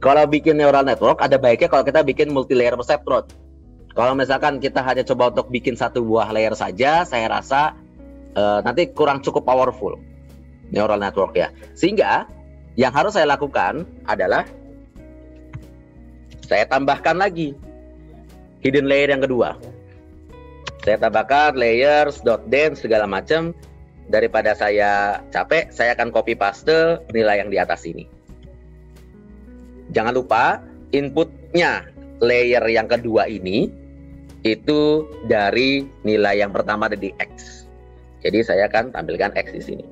Kalau bikin neural network, ada baiknya kalau kita bikin multi-layer perceptron. Kalau misalkan kita hanya coba untuk bikin satu buah layer saja, saya rasa nanti kurang cukup powerful neural network ya. Sehingga yang harus saya lakukan adalah saya tambahkan lagi hidden layer yang kedua. Saya tambahkan layers.dense segala macam. Daripada saya capek, saya akan copy paste nilai yang di atas ini. Jangan lupa inputnya layer yang kedua ini itu dari nilai yang pertama dari X. Jadi saya akan tampilkan X di sini.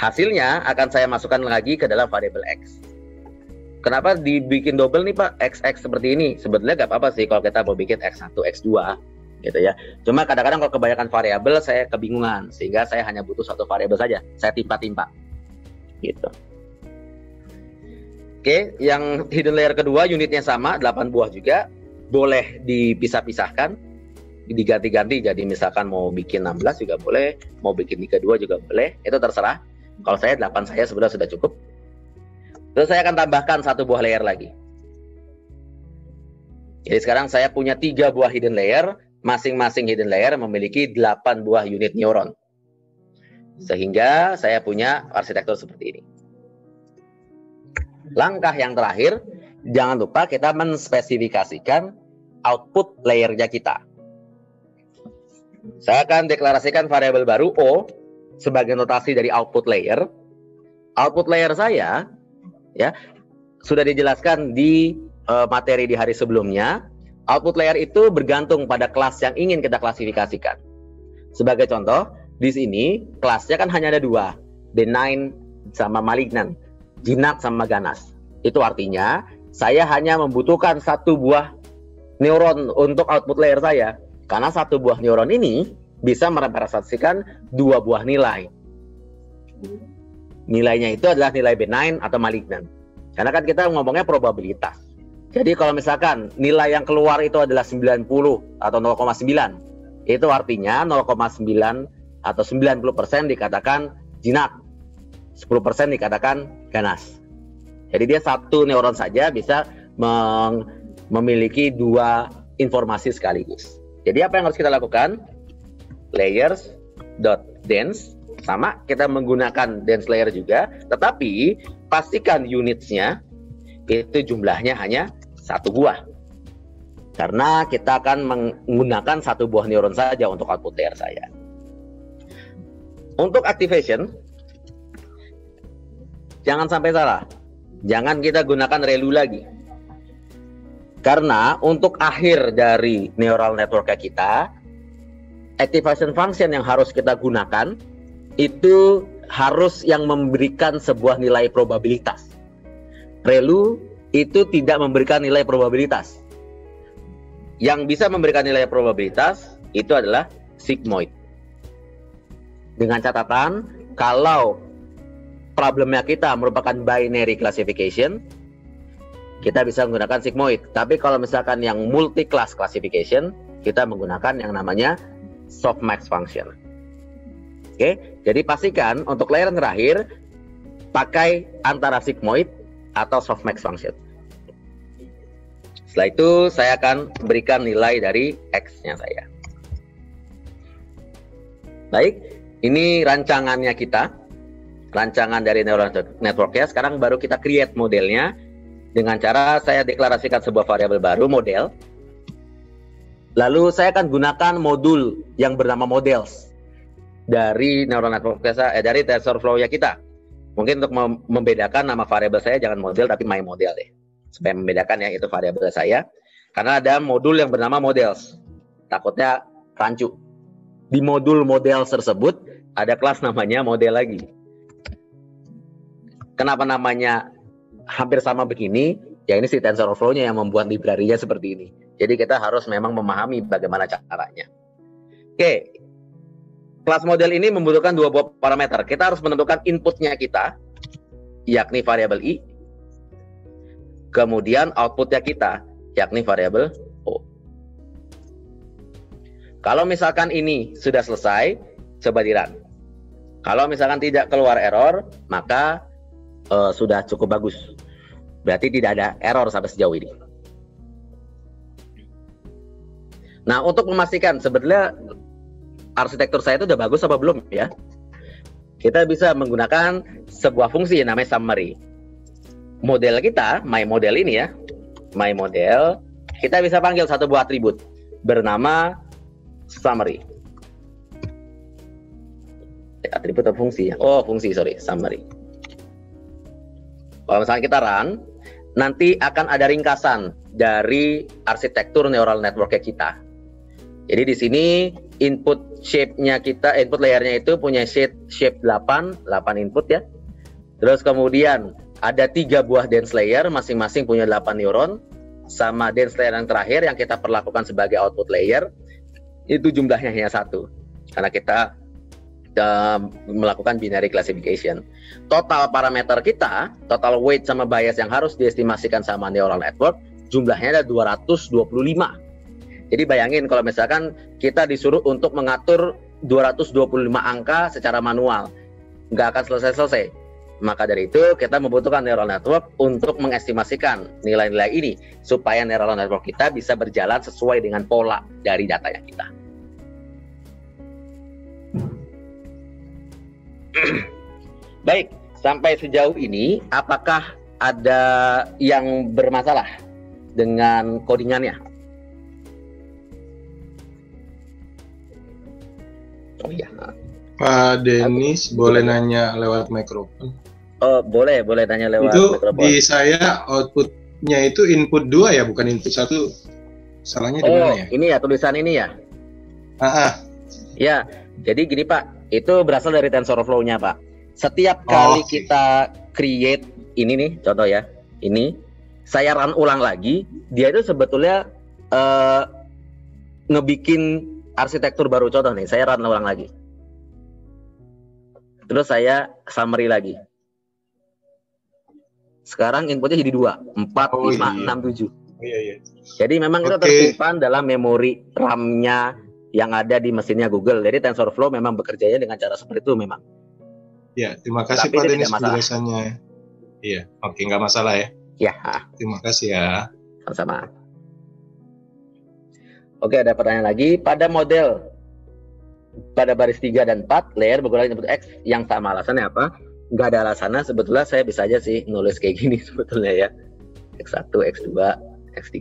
Hasilnya akan saya masukkan lagi ke dalam variabel X. Kenapa dibikin double nih Pak? XX seperti ini. Sebetulnya nggak apa-apa sih kalau kita mau bikin X1, X2 gitu ya. Cuma kadang-kadang kalau kebanyakan variabel saya kebingungan sehingga saya hanya butuh satu variabel saja. Saya timpa-timpa. Gitu. Oke, yang hidden layer kedua unitnya sama, 8 buah juga. Boleh dipisah-pisahkan, diganti-ganti. Jadi misalkan mau bikin 16 juga boleh, mau bikin 32 juga boleh. Itu terserah. Kalau saya 8 saya sebenarnya sudah cukup. Terus saya akan tambahkan satu buah layer lagi. Jadi sekarang saya punya 3 buah hidden layer. Masing-masing hidden layer memiliki 8 buah unit neuron. Sehingga saya punya arsitektur seperti ini. Langkah yang terakhir, jangan lupa kita menspesifikasikan output layernya kita. Saya akan deklarasikan variabel baru O sebagai notasi dari output layer. Output layer saya ya sudah dijelaskan di materi di hari sebelumnya. Output layer itu bergantung pada kelas yang ingin kita klasifikasikan. Sebagai contoh, di sini kelasnya kan hanya ada 2, benign sama malignant. Jinak sama ganas. Itu artinya saya hanya membutuhkan satu buah neuron untuk output layer saya. Karena satu buah neuron ini bisa merepresentasikan 2 buah nilai. Nilainya itu adalah nilai benign atau malignant. Karena kan kita ngomongnya probabilitas. Jadi kalau misalkan nilai yang keluar itu adalah 90 atau 0,9, itu artinya 0,9 atau 90% dikatakan jinak. 10% dikatakan ganas. Jadi dia satu neuron saja bisa memiliki 2 informasi sekaligus. Jadi apa yang harus kita lakukan? Layers.dense Sama, kita menggunakan dense layer juga, tetapi pastikan unitsnya itu jumlahnya hanya 1 buah. Karena kita akan menggunakan 1 buah neuron saja untuk output layer saya. Untuk activation, jangan sampai salah. Jangan kita gunakan ReLU lagi. Karena untuk akhir dari neural network kita, activation function yang harus kita gunakan itu harus yang memberikan sebuah nilai probabilitas. ReLU itu tidak memberikan nilai probabilitas. Yang bisa memberikan nilai probabilitas itu adalah sigmoid. Dengan catatan, kalau problemnya kita merupakan binary classification, kita bisa menggunakan sigmoid. Tapi kalau misalkan yang multi-class classification, kita menggunakan yang namanya softmax function. Oke, jadi pastikan untuk layer terakhir pakai antara sigmoid atau softmax function. Setelah itu saya akan berikan nilai dari X-nya saya. Baik, ini rancangannya kita. Rancangan dari neural network-nya. Sekarang baru kita create modelnya dengan cara saya deklarasikan sebuah variabel baru, model. Lalu saya akan gunakan modul yang bernama models dari neural network dari TensorFlow-nya kita. Mungkin untuk membedakan nama variabel saya jangan model tapi my model deh. Supaya membedakan ya itu variabel saya. Karena ada modul yang bernama models. Takutnya rancu. Di modul models tersebut ada kelas namanya model lagi. Kenapa namanya hampir sama begini? Ya ini si TensorFlow-nya yang membuat library-nya seperti ini. Jadi kita harus memang memahami bagaimana caranya. Oke. Kelas model ini membutuhkan 2 buah parameter. Kita harus menentukan inputnya kita, yakni variabel i. Kemudian outputnya kita, yakni variabel o. Kalau misalkan ini sudah selesai, coba di-run. Kalau misalkan tidak keluar error, maka sudah cukup bagus. Berarti tidak ada error sampai sejauh ini. Nah, untuk memastikan sebetulnya arsitektur saya itu udah bagus apa belum ya? Kita bisa menggunakan sebuah fungsi yang namanya summary. Model kita, my model ini ya, my model, kita bisa panggil satu buah atribut bernama summary. Atribut atau fungsi ya? Oh, fungsi, sorry, summary. Kalau misalnya kita run, nanti akan ada ringkasan dari arsitektur neural network kita. Jadi di sini input shape-nya kita, input layer-nya itu punya shape 8 input ya. Terus kemudian ada 3 buah dense layer, masing-masing punya 8 neuron. Sama dense layer yang terakhir yang kita perlakukan sebagai output layer, itu jumlahnya hanya 1. Karena kita melakukan binary classification. Total parameter kita, total weight sama bias yang harus diestimasikan sama neural network, jumlahnya ada 225. Jadi bayangin kalau misalkan kita disuruh untuk mengatur 225 angka secara manual, nggak akan selesai-selesai. Maka dari itu kita membutuhkan neural network untuk mengestimasikan nilai-nilai ini supaya neural network kita bisa berjalan sesuai dengan pola dari datanya kita. Baik, sampai sejauh ini apakah ada yang bermasalah dengan codingannya? Oh iya. Pak Denis, boleh nanya lewat mikrofon? Oh, boleh nanya lewat itu mikrofon. Di saya outputnya itu input 2 ya, bukan input 1. Salahnya di mana ya? Ini ya, tulisan ini ya? Ya, jadi gini Pak, itu berasal dari TensorFlow-nya Pak. Setiap kali kita create ini nih, contoh ya, ini saya run ulang lagi, dia itu sebetulnya ngebikin arsitektur baru. Contoh nih, saya run ulang lagi. Terus saya summary lagi. Sekarang inputnya jadi 2, 4, 5, 6, 7. Iya. Jadi memang itu tersimpan dalam memori RAM-nya yang ada di mesinnya Google. Jadi TensorFlow memang bekerjanya dengan cara seperti itu memang. Ya, terima kasih Pak Denis penjelasannya. Iya, oke, nggak masalah ya. Ya. Terima kasih ya. Sama-sama. Oke, ada pertanyaan lagi. Pada model pada baris 3 dan 4 layer berkurang input X yang sama. Alasannya apa? Nggak ada alasannya, sebetulnya saya bisa aja sih nulis kayak gini sebetulnya ya. X1, X2, X3.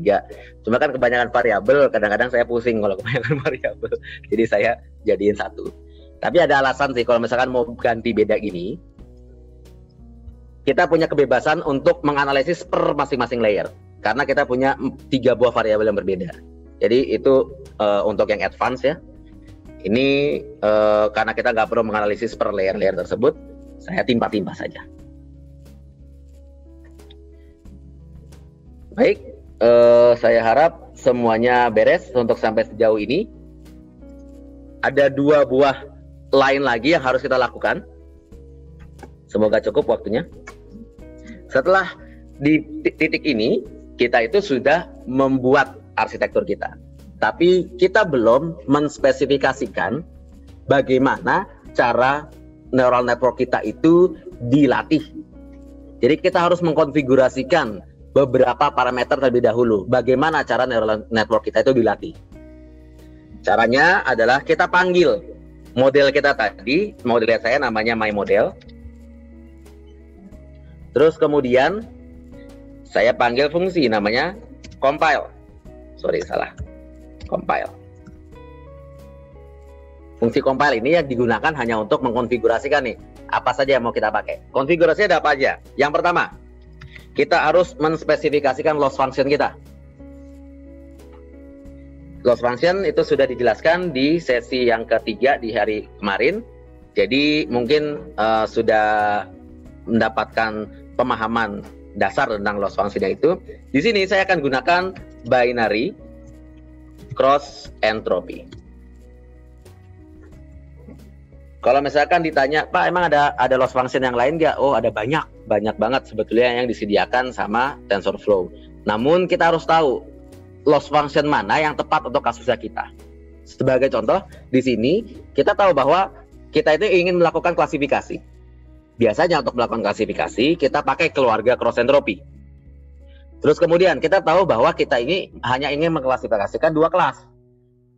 Cuma kan kebanyakan variabel, kadang-kadang saya pusing kalau kebanyakan variabel. Jadi saya jadiin satu. Tapi ada alasan sih kalau misalkan mau ganti beda gini. Kita punya kebebasan untuk menganalisis per masing-masing layer. Karena kita punya 3 buah variabel yang berbeda. Jadi itu untuk yang advance ya. Ini karena kita nggak perlu menganalisis per layer-layer tersebut, saya timpa-timpa saja. Baik, saya harap semuanya beres untuk sampai sejauh ini. Ada 2 buah lain lagi yang harus kita lakukan. Semoga cukup waktunya. Setelah di titik ini, kita itu sudah membuat arsitektur kita. Tapi kita belum menspesifikasikan bagaimana cara neural network kita itu dilatih. Jadi kita harus mengkonfigurasikan beberapa parameter terlebih dahulu. Bagaimana cara neural network kita itu dilatih. Caranya adalah kita panggil model kita tadi, model saya namanya MyModel. Terus kemudian saya panggil fungsi namanya compile. Sorry, salah. Compile. Fungsi compile ini yang digunakan hanya untuk mengkonfigurasikan nih apa saja yang mau kita pakai. Konfigurasinya ada apa aja? Yang pertama, kita harus menspesifikasikan loss function kita. Loss function itu sudah dijelaskan di sesi yang ketiga di hari kemarin. Jadi mungkin sudah mendapatkan pemahaman dasar tentang loss function itu. Di sini saya akan gunakan binary cross entropy. Kalau misalkan ditanya, Pak, emang ada loss function yang lain nggak? Oh, ada banyak banget sebetulnya yang disediakan sama TensorFlow. Namun kita harus tahu loss function mana yang tepat untuk kasusnya kita. Sebagai contoh, di sini kita tahu bahwa kita itu ingin melakukan klasifikasi. Biasanya untuk melakukan klasifikasi kita pakai keluarga cross entropy. Terus kemudian kita tahu bahwa kita ini hanya ingin mengklasifikasikan 2 kelas.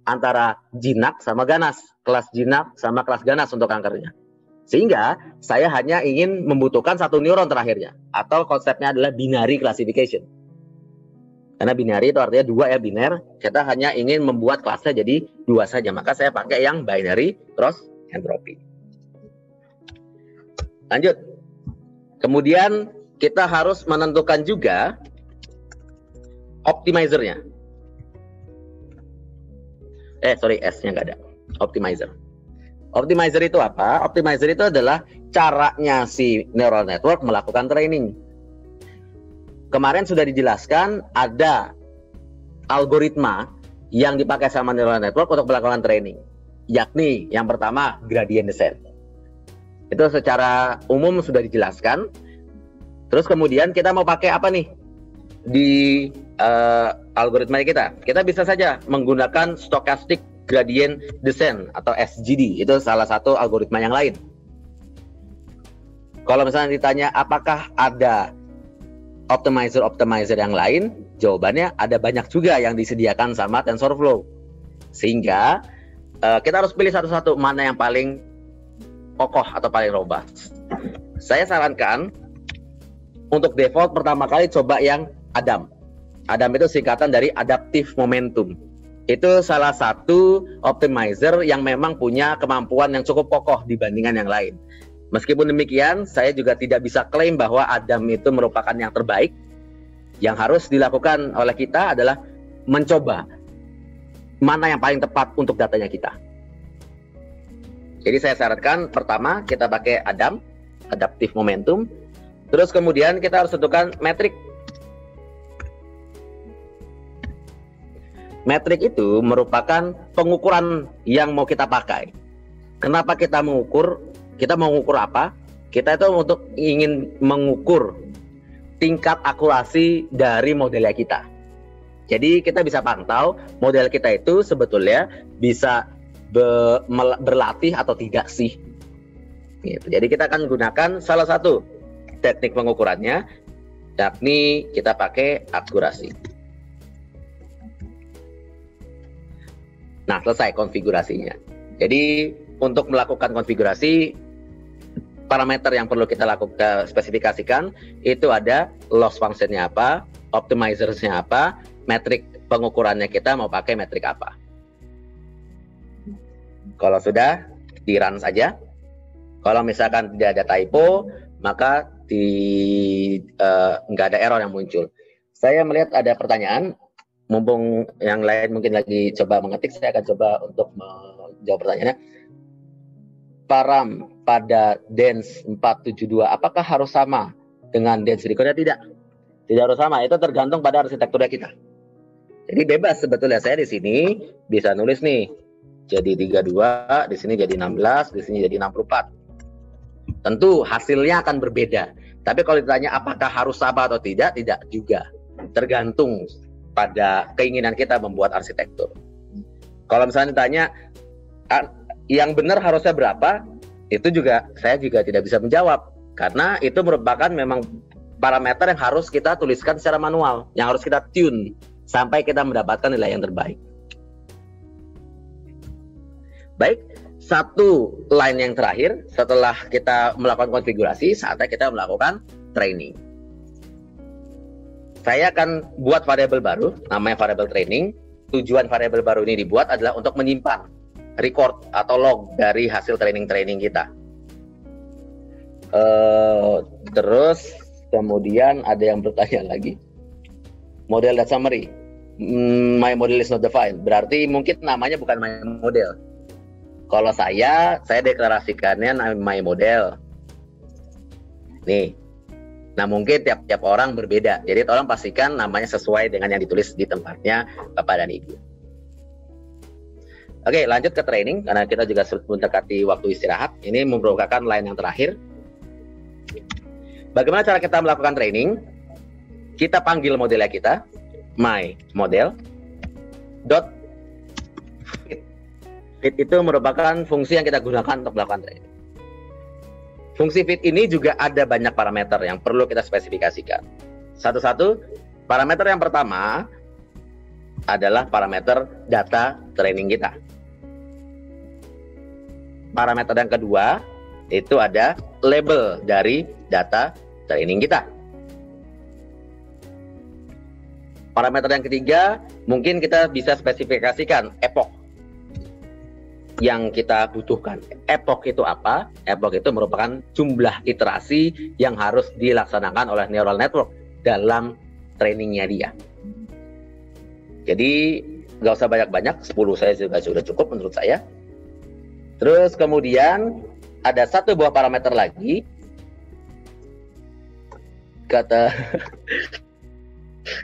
Antara jinak sama ganas. Kelas jinak sama kelas ganas untuk angkernya. Sehingga saya hanya ingin membutuhkan 1 neuron terakhirnya. Atau konsepnya adalah binary classification. Karena binary itu artinya 2 ya, biner. Kita hanya ingin membuat kelasnya jadi 2 saja. Maka saya pakai yang binary cross entropy. Lanjut. Kemudian kita harus menentukan juga optimizer-nya. S-nya nggak ada. Optimizer. Optimizer itu apa? Optimizer itu adalah caranya si neural network melakukan training. Kemarin sudah dijelaskan ada algoritma yang dipakai sama neural network untuk melakukan training. Yakni yang pertama gradient descent. Itu secara umum sudah dijelaskan. Terus kemudian kita mau pakai apa nih di algoritma kita? Kita bisa saja menggunakan stochastic gradient descent atau SGD. Itu salah satu algoritma yang lain. Kalau misalnya ditanya apakah ada optimizer yang lain, jawabannya ada banyak juga yang disediakan sama TensorFlow. Sehingga kita harus pilih satu-satu mana yang paling kokoh atau paling robust. Saya sarankan untuk default pertama kali coba yang ADAM. ADAM itu singkatan dari Adaptive Momentum. Itu salah satu optimizer yang memang punya kemampuan yang cukup kokoh dibandingkan yang lain. Meskipun demikian, saya juga tidak bisa klaim bahwa ADAM itu merupakan yang terbaik. Yang harus dilakukan oleh kita adalah mencoba mana yang paling tepat untuk datanya kita. Jadi saya sarankan pertama kita pakai ADAM, Adaptive Momentum. Terus kemudian kita harus tentukan metrik. Metrik itu merupakan pengukuran yang mau kita pakai. Kenapa kita mengukur? Kita mau mengukur apa? Kita itu untuk ingin mengukur tingkat akurasi dari modelnya kita. Jadi kita bisa pantau model kita itu sebetulnya bisa berlatih atau tidak sih. Gitu. Jadi kita akan gunakan salah satu teknik pengukurannya, yakni kita pakai akurasi. Nah, selesai konfigurasinya. Jadi untuk melakukan konfigurasi, parameter yang perlu kita lakukan spesifikasikan itu ada loss function-nya apa, optimizers-nya apa, metrik pengukurannya kita mau pakai metrik apa. Kalau sudah, di run saja. Kalau misalkan tidak ada typo, maka nggak ada error yang muncul. Saya melihat ada pertanyaan, mumpung yang lain mungkin lagi coba mengetik, saya akan coba untuk menjawab pertanyaannya. Param pada DENS 472, apakah harus sama dengan DENS berikutnya? Tidak harus sama, itu tergantung pada arsitekturnya kita. Jadi bebas sebetulnya, saya di sini bisa nulis nih, jadi 32, di sini jadi 16, di sini jadi 64. Tentu hasilnya akan berbeda. Tapi kalau ditanya apakah harus sama atau tidak juga. Tergantung pada keinginan kita membuat arsitektur. Kalau misalnya ditanya yang benar harusnya berapa, itu juga saya juga tidak bisa menjawab. Karena itu merupakan memang parameter yang harus kita tuliskan secara manual, yang harus kita tune sampai kita mendapatkan nilai yang terbaik. Baik, satu line yang terakhir setelah kita melakukan konfigurasi, saatnya kita melakukan training. Saya akan buat variabel baru, namanya variabel training. Tujuan variabel baru ini dibuat adalah untuk menyimpan record atau log dari hasil training kita. Terus kemudian ada yang bertanya lagi, model data summary, my model is not defined, berarti mungkin namanya bukan my model. Kalau saya deklarasikannya my model. Nih. Nah, mungkin tiap orang berbeda. Jadi tolong pastikan namanya sesuai dengan yang ditulis di tempatnya Bapak dan Ibu. Oke, lanjut ke training karena kita juga mendekati waktu istirahat. Ini merupakan line yang terakhir. Bagaimana cara kita melakukan training? Kita panggil modelnya kita, my model dot fit. Fit itu merupakan fungsi yang kita gunakan untuk melakukan training. Fungsi fit ini juga ada banyak parameter yang perlu kita spesifikasikan. Satu-satu, parameter yang pertama adalah parameter data training kita. Parameter yang kedua, itu ada label dari data training kita. Parameter yang ketiga, mungkin kita bisa spesifikasikan epoch yang kita butuhkan. Epoch itu apa? Epoch itu merupakan jumlah iterasi yang harus dilaksanakan oleh neural network dalam trainingnya dia. Jadi nggak usah banyak-banyak, 10 saya juga sudah cukup menurut saya. Terus kemudian ada satu buah parameter lagi,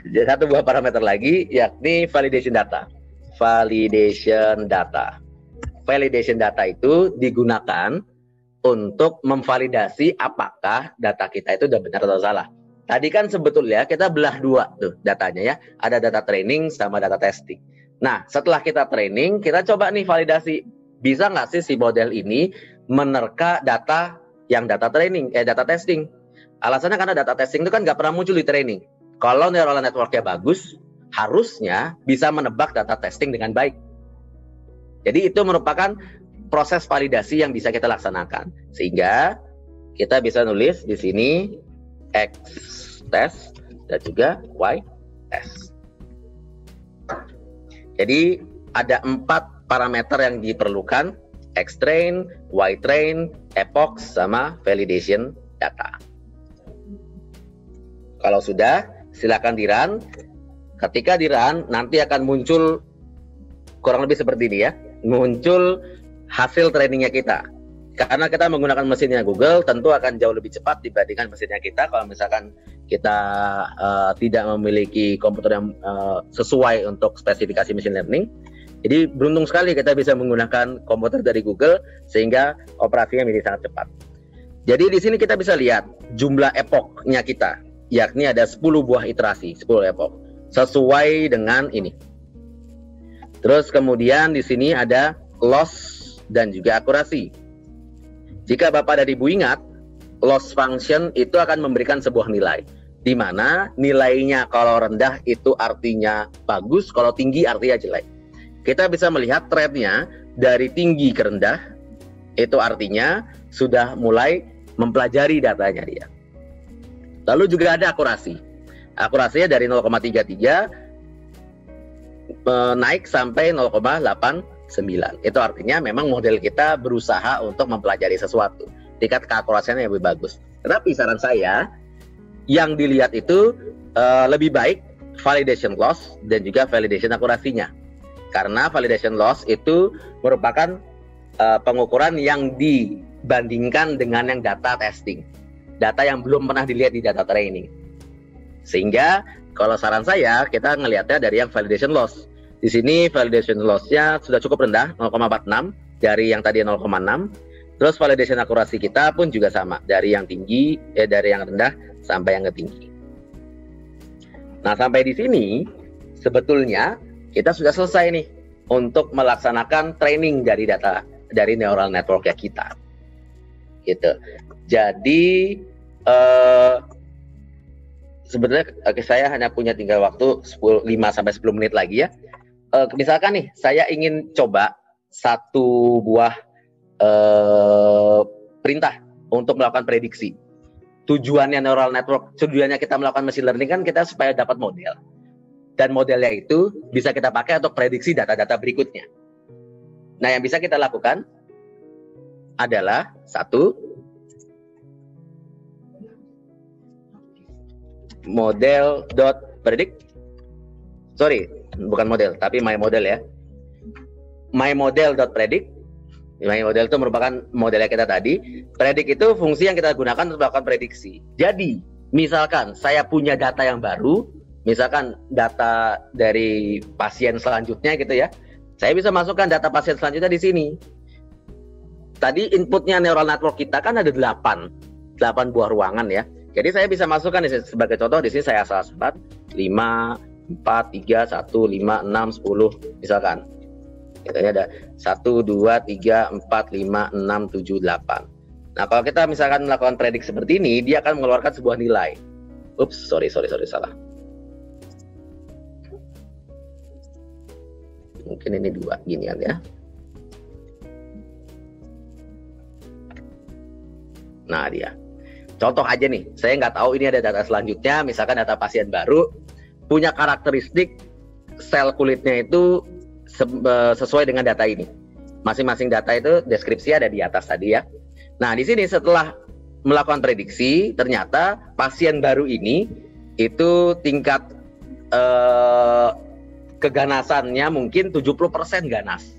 satu buah parameter lagi, yakni validation data. Validation data itu digunakan untuk memvalidasi apakah data kita itu sudah benar atau salah. Tadi kan sebetulnya kita belah dua tuh datanya ya. Ada data training sama data testing. Nah, setelah kita training, kita coba nih validasi. Bisa nggak sih si model ini menerka data yang data testing? Alasannya karena data testing itu kan nggak pernah muncul di training. Kalau neural network-nya bagus, harusnya bisa menebak data testing dengan baik. Jadi itu merupakan proses validasi yang bisa kita laksanakan. Sehingga kita bisa nulis di sini X test dan juga Y test. Jadi ada 4 parameter yang diperlukan, X train, Y train, epoch, sama validation data. Kalau sudah, silakan di-run. Ketika di-run, nanti akan muncul kurang lebih seperti ini ya. Muncul hasil trainingnya kita. Karena kita menggunakan mesinnya Google, tentu akan jauh lebih cepat dibandingkan mesinnya kita. Kalau misalkan kita tidak memiliki komputer yang sesuai untuk spesifikasi machine learning. Jadi beruntung sekali kita bisa menggunakan komputer dari Google sehingga operasinya menjadi sangat cepat. Jadi di sini kita bisa lihat jumlah epochnya kita, yakni ada 10 buah iterasi, 10 epoch sesuai dengan ini. Terus kemudian di sini ada loss dan juga akurasi. Jika Bapak dan Ibu ingat, loss function itu akan memberikan sebuah nilai, di mana nilainya kalau rendah itu artinya bagus, kalau tinggi artinya jelek. Kita bisa melihat trendnya dari tinggi ke rendah, Itu artinya sudah mulai mempelajari datanya dia. Lalu juga ada akurasi. Akurasinya dari 0,33 naik sampai 0,89. Itu artinya memang model kita berusaha untuk mempelajari sesuatu. Tingkat keakurasiannya lebih bagus. Tetapi saran saya, yang dilihat itu lebih baik validation loss dan juga validation akurasinya. Karena validation loss itu merupakan pengukuran yang dibandingkan dengan yang data testing. Data yang belum pernah dilihat di data training. Sehingga kalau saran saya, kita ngelihatnya dari yang validation loss. Di sini validation loss-nya sudah cukup rendah, 0,46 dari yang tadi 0,6. Terus validation akurasi kita pun juga sama, dari yang tinggi, dari yang rendah sampai yang tinggi. Nah, sampai di sini sebetulnya kita sudah selesai nih untuk melaksanakan training dari data dari neural network ya kita. Gitu. Jadi sebenarnya saya hanya punya tinggal waktu 5 sampai 10 menit lagi ya. Misalkan nih saya ingin coba satu buah perintah untuk melakukan prediksi. Tujuannya neural network, tujuannya kita melakukan machine learning kan kita supaya dapat model. Dan modelnya itu bisa kita pakai untuk prediksi data-data berikutnya. Nah, yang bisa kita lakukan adalah satu, model.predict. Sorry, bukan model, tapi my model ya. My model.predict. My model itu merupakan modelnya kita tadi. Predict itu fungsi yang kita gunakan untuk melakukan prediksi. Jadi, misalkan saya punya data yang baru, misalkan data dari pasien selanjutnya gitu ya, saya bisa masukkan data pasien selanjutnya di sini. Tadi inputnya neural network kita kan ada 8 buah ruangan ya. Jadi saya bisa masukkan di sini, sebagai contoh di sini saya asal 5, 4, 3, 1, 5, 6, 10 misalkan. Ini ada 1, 2, 3, 4, 5, 6, 7, 8. Nah, kalau kita misalkan melakukan prediksi seperti ini, dia akan mengeluarkan sebuah nilai. Ups, sorry, salah. Mungkin ini 2 ginian ya. Nah, dia. Contoh aja nih, saya nggak tahu ini ada data selanjutnya, misalkan data pasien baru, punya karakteristik sel kulitnya itu sesuai dengan data ini. Masing-masing data itu deskripsi ada di atas tadi ya. Nah, di sini setelah melakukan prediksi, ternyata pasien baru ini itu tingkat keganasannya mungkin 70% ganas.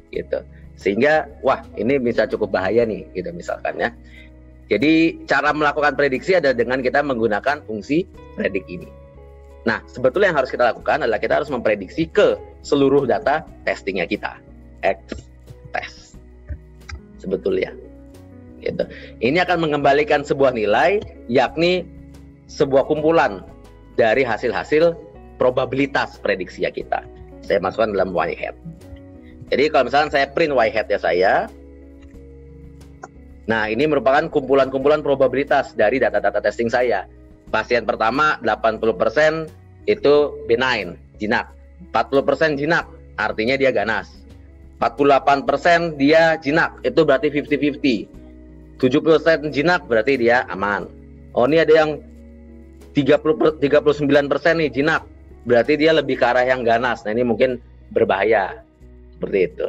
Gitu. Sehingga wah, ini bisa cukup bahaya nih gitu misalkan ya. Jadi cara melakukan prediksi adalah dengan kita menggunakan fungsi predict ini. Nah, sebetulnya yang harus kita lakukan adalah kita harus memprediksi ke seluruh data testingnya kita. Test. Sebetulnya. Gitu. Ini akan mengembalikan sebuah nilai, yakni sebuah kumpulan dari hasil-hasil probabilitas prediksi kita. Saya masukkan dalam y-hat. Jadi kalau misalnya saya print y-hat-nya saya, nah ini merupakan kumpulan-kumpulan probabilitas dari data-data testing saya. Pasien pertama 80% itu benign, jinak. 40% jinak, artinya dia ganas. 48% dia jinak, itu berarti 50-50. 70% jinak berarti dia aman. Oh, ini ada yang 39% nih jinak, berarti dia lebih ke arah yang ganas. Nah, ini mungkin berbahaya. Seperti itu.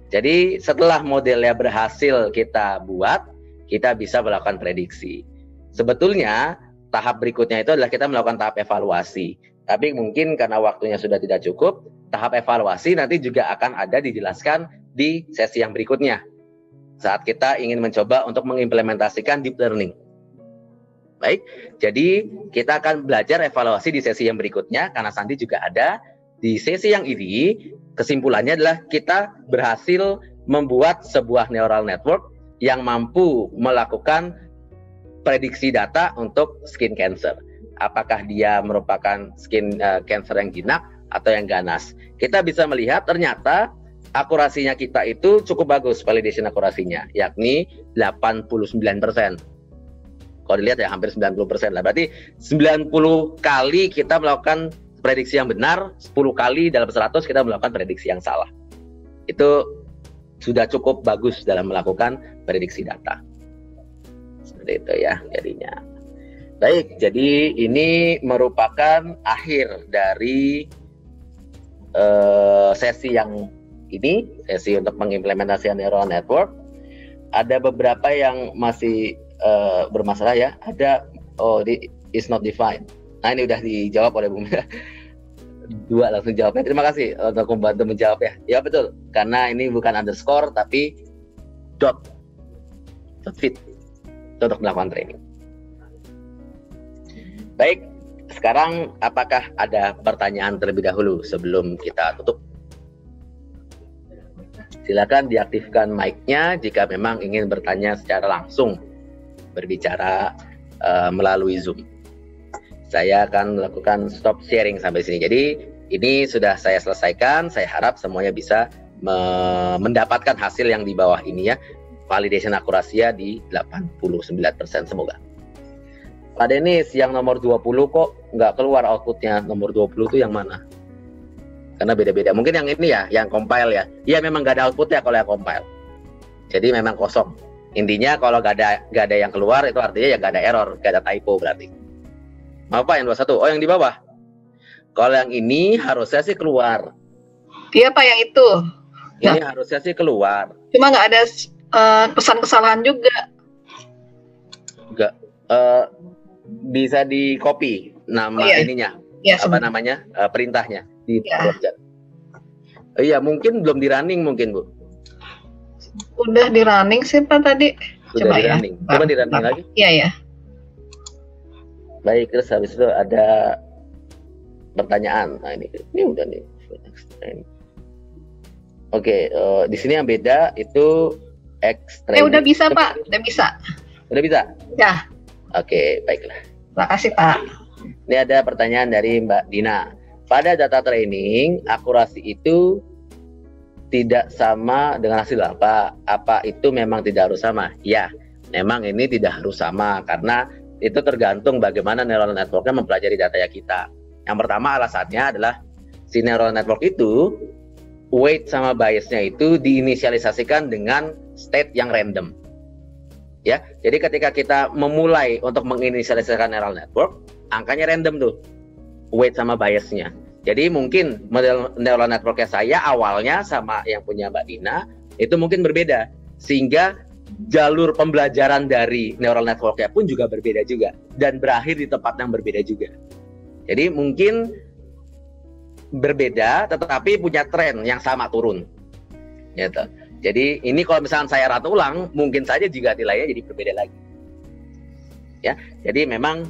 Jadi setelah modelnya berhasil kita buat, kita bisa melakukan prediksi. Sebetulnya tahap berikutnya itu adalah kita melakukan tahap evaluasi. Tapi mungkin karena waktunya sudah tidak cukup, tahap evaluasi nanti juga akan ada dijelaskan di sesi yang berikutnya. Saat kita ingin mencoba untuk mengimplementasikan deep learning. Baik, jadi kita akan belajar evaluasi di sesi yang berikutnya, karena Sandi juga ada. Di sesi yang ini, kesimpulannya adalah kita berhasil membuat sebuah neural network yang mampu melakukan prediksi data untuk skin cancer. Apakah dia merupakan skin cancer yang jinak atau yang ganas. Kita bisa melihat ternyata akurasinya kita itu cukup bagus, validation akurasinya, yakni 89%. Kalau dilihat ya hampir 90% lah. Berarti 90 kali kita melakukan prediksi yang benar, 10 kali dalam 100 kita melakukan prediksi yang salah. Itu sudah cukup bagus dalam melakukan prediksi data. Seperti itu ya jadinya. Baik, jadi ini merupakan akhir dari sesi yang ini, sesi untuk mengimplementasikan neural network. Ada beberapa yang masih bermasalah ya. Ada is not defined. Nah ini udah dijawab oleh Bung. Dua langsung jawabnya. Terima kasih untuk membantu menjawab ya. Ya betul, karena ini bukan underscore tapi dot fit untuk melakukan training. Baik, sekarang apakah ada pertanyaan terlebih dahulu sebelum kita tutup? Silakan diaktifkan mic-nya jika memang ingin bertanya secara langsung, berbicara melalui Zoom. Saya akan melakukan stop sharing sampai sini. Jadi ini sudah saya selesaikan. Saya harap semuanya bisa mendapatkan hasil yang di bawah ini ya. Validation akurasinya di 89% semoga. Pak Denis, yang nomor 20 kok nggak keluar outputnya? Nomor 20 itu yang mana? Karena beda-beda. Mungkin yang ini ya, yang compile ya. Iya memang nggak ada outputnya kalau yang compile. Jadi memang kosong. Intinya kalau nggak ada yang keluar itu artinya ya nggak ada error, nggak ada typo berarti. Maaf Pak, yang 21. Oh yang di bawah. Kalau yang ini harusnya sih keluar. Iya Pak, yang itu. Ini harusnya sih keluar. Cuma nggak ada pesan kesalahan juga. Nggak. Bisa di copy nama ininya. Ya, apa namanya? Perintahnya di chat. Iya, mungkin belum di running mungkin Bu. Udah di running sih Pak tadi. Sudah di running. Coba di running lagi. Iya ya. Baik, terus habis itu ada pertanyaan. Nah ini udah nih. Oke, di sini yang beda itu extreme. Udah bisa Pak, udah bisa. Udah bisa? Ya. Oke, baiklah. Terima kasih Pak. Ini ada pertanyaan dari Mbak Dina. Pada data training, akurasi itu tidak sama dengan hasil apa? Apa itu memang tidak harus sama? Ya, memang ini tidak harus sama karena itu tergantung bagaimana neural network-nya mempelajari data kita. Yang pertama alasannya adalah si neural network itu weight sama biasnya itu diinisialisasikan dengan state yang random. Ya, jadi ketika kita memulai untuk menginisialisasikan neural network, angkanya random tuh, weight sama biasnya. Jadi mungkin model neural network-nya saya awalnya sama yang punya Mbak Dina itu mungkin berbeda, sehingga jalur pembelajaran dari neural network-nya pun juga berbeda juga dan berakhir di tempat yang berbeda juga. Jadi mungkin berbeda tetapi punya tren yang sama turun. Gitu. Jadi ini kalau misalnya saya rata ulang mungkin saja juga nilainya jadi berbeda lagi. Ya. Jadi memang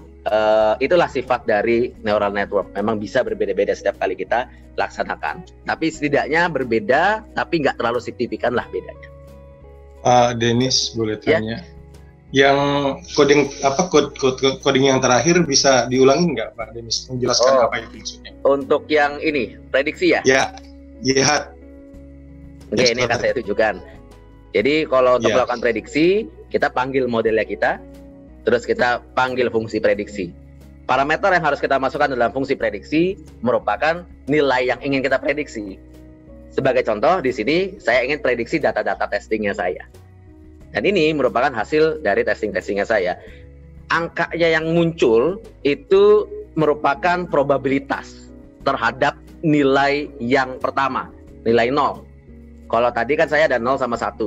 itulah sifat dari neural network. Memang bisa berbeda-beda setiap kali kita laksanakan. Tapi setidaknya berbeda tapi nggak terlalu signifikan lah bedanya. Pak Denis boleh tanya, yang coding yang terakhir bisa diulangi nggak Pak Denis? Menjelaskan apa itu maksudnya? Untuk yang ini prediksi ya? Ya, lihat. Oke, ini akan saya tunjukkan. Jadi kalau untuk melakukan prediksi, kita panggil modelnya kita, terus kita panggil fungsi prediksi. Parameter yang harus kita masukkan dalam fungsi prediksi merupakan nilai yang ingin kita prediksi. Sebagai contoh, di sini saya ingin prediksi data-data testingnya saya. Dan ini merupakan hasil dari testing-testingnya saya. Angkanya yang muncul itu merupakan probabilitas terhadap nilai yang pertama, nilai 0. Kalau tadi kan saya ada 0 sama 1.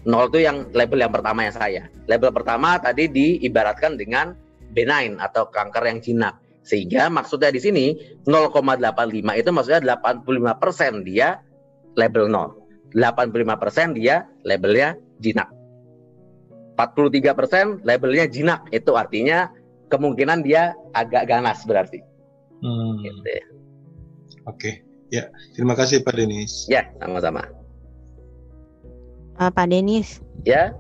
0 itu yang label yang pertama yang saya. Label pertama tadi diibaratkan dengan benign atau kanker yang jinak. Sehingga maksudnya di sini 0,85 itu maksudnya 85% dia label 0. 85% dia labelnya jinak. 43% labelnya jinak. Itu artinya kemungkinan dia agak ganas berarti. Gitu ya. Oke. Ya, terima kasih Pak Denis. Ya, sama-sama. Pak Denis. Ya.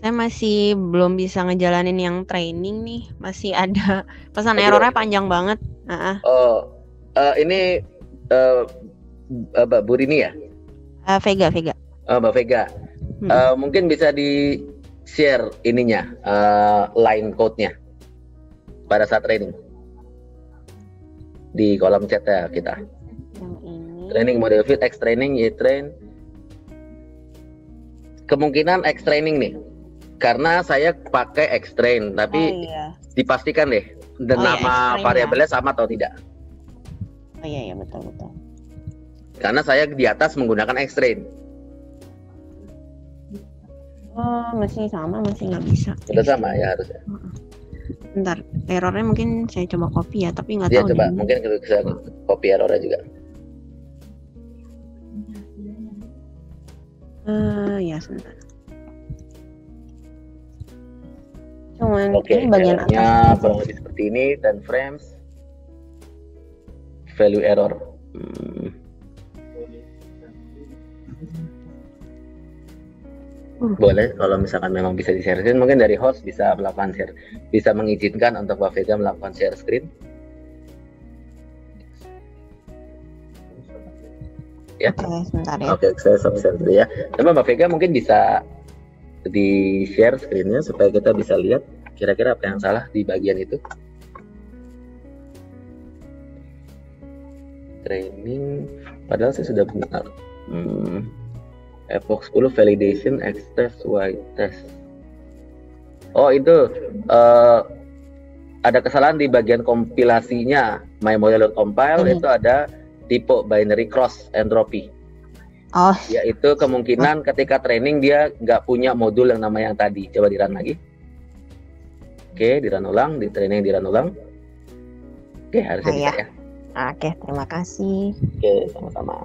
Saya masih belum bisa ngejalanin yang training nih. Masih ada pesan errornya panjang banget. Ini Mbak Burini ya? Vega. Mbak Vega. Mungkin bisa di share ininya, line code-nya pada saat training di kolom chat ya kita. Yang ini. Training model fit, X training, Y train. kemungkinan X training nih. Karena saya pakai X train, tapi iya. dipastikan deh dan Oh, iya, nama X-train variabelnya sama atau tidak. Oh iya betul. Karena saya di atas menggunakan X train. Oh masih sama, masih nggak bisa. Sudah sama ya harusnya. Bentar, errornya mungkin saya coba copy ya, tapi nggak Dia tahu. coba di- mungkin bisa copy errornya juga. Ya sebentar. Cuman Oke, ini bagian errornya atas. kurang lebih seperti ini, 10 frames. Value error. Boleh kalau misalkan memang bisa di-share screen, mungkin dari host bisa melakukan share, bisa mengizinkan untuk Mbak Vega melakukan share screen. Ya. Oke, sebentar ya. Oke, saya share dulu ya. Coba Mbak Vega mungkin bisa di-share screen-nya supaya kita bisa lihat kira-kira apa yang salah di bagian itu. Training, padahal saya sudah benar. Epoch 10 validation X test Y test. Oh itu ada kesalahan di bagian kompilasinya. My model compile itu ada tipe binary cross entropy. Oh, Yaitu kemungkinan ketika training dia nggak punya modul yang nama yang tadi. Coba di run lagi. Oke, di run ulang, di training di run ulang. Oke, harusnya bisa ya. oke, terima kasih. Oke, sama-sama.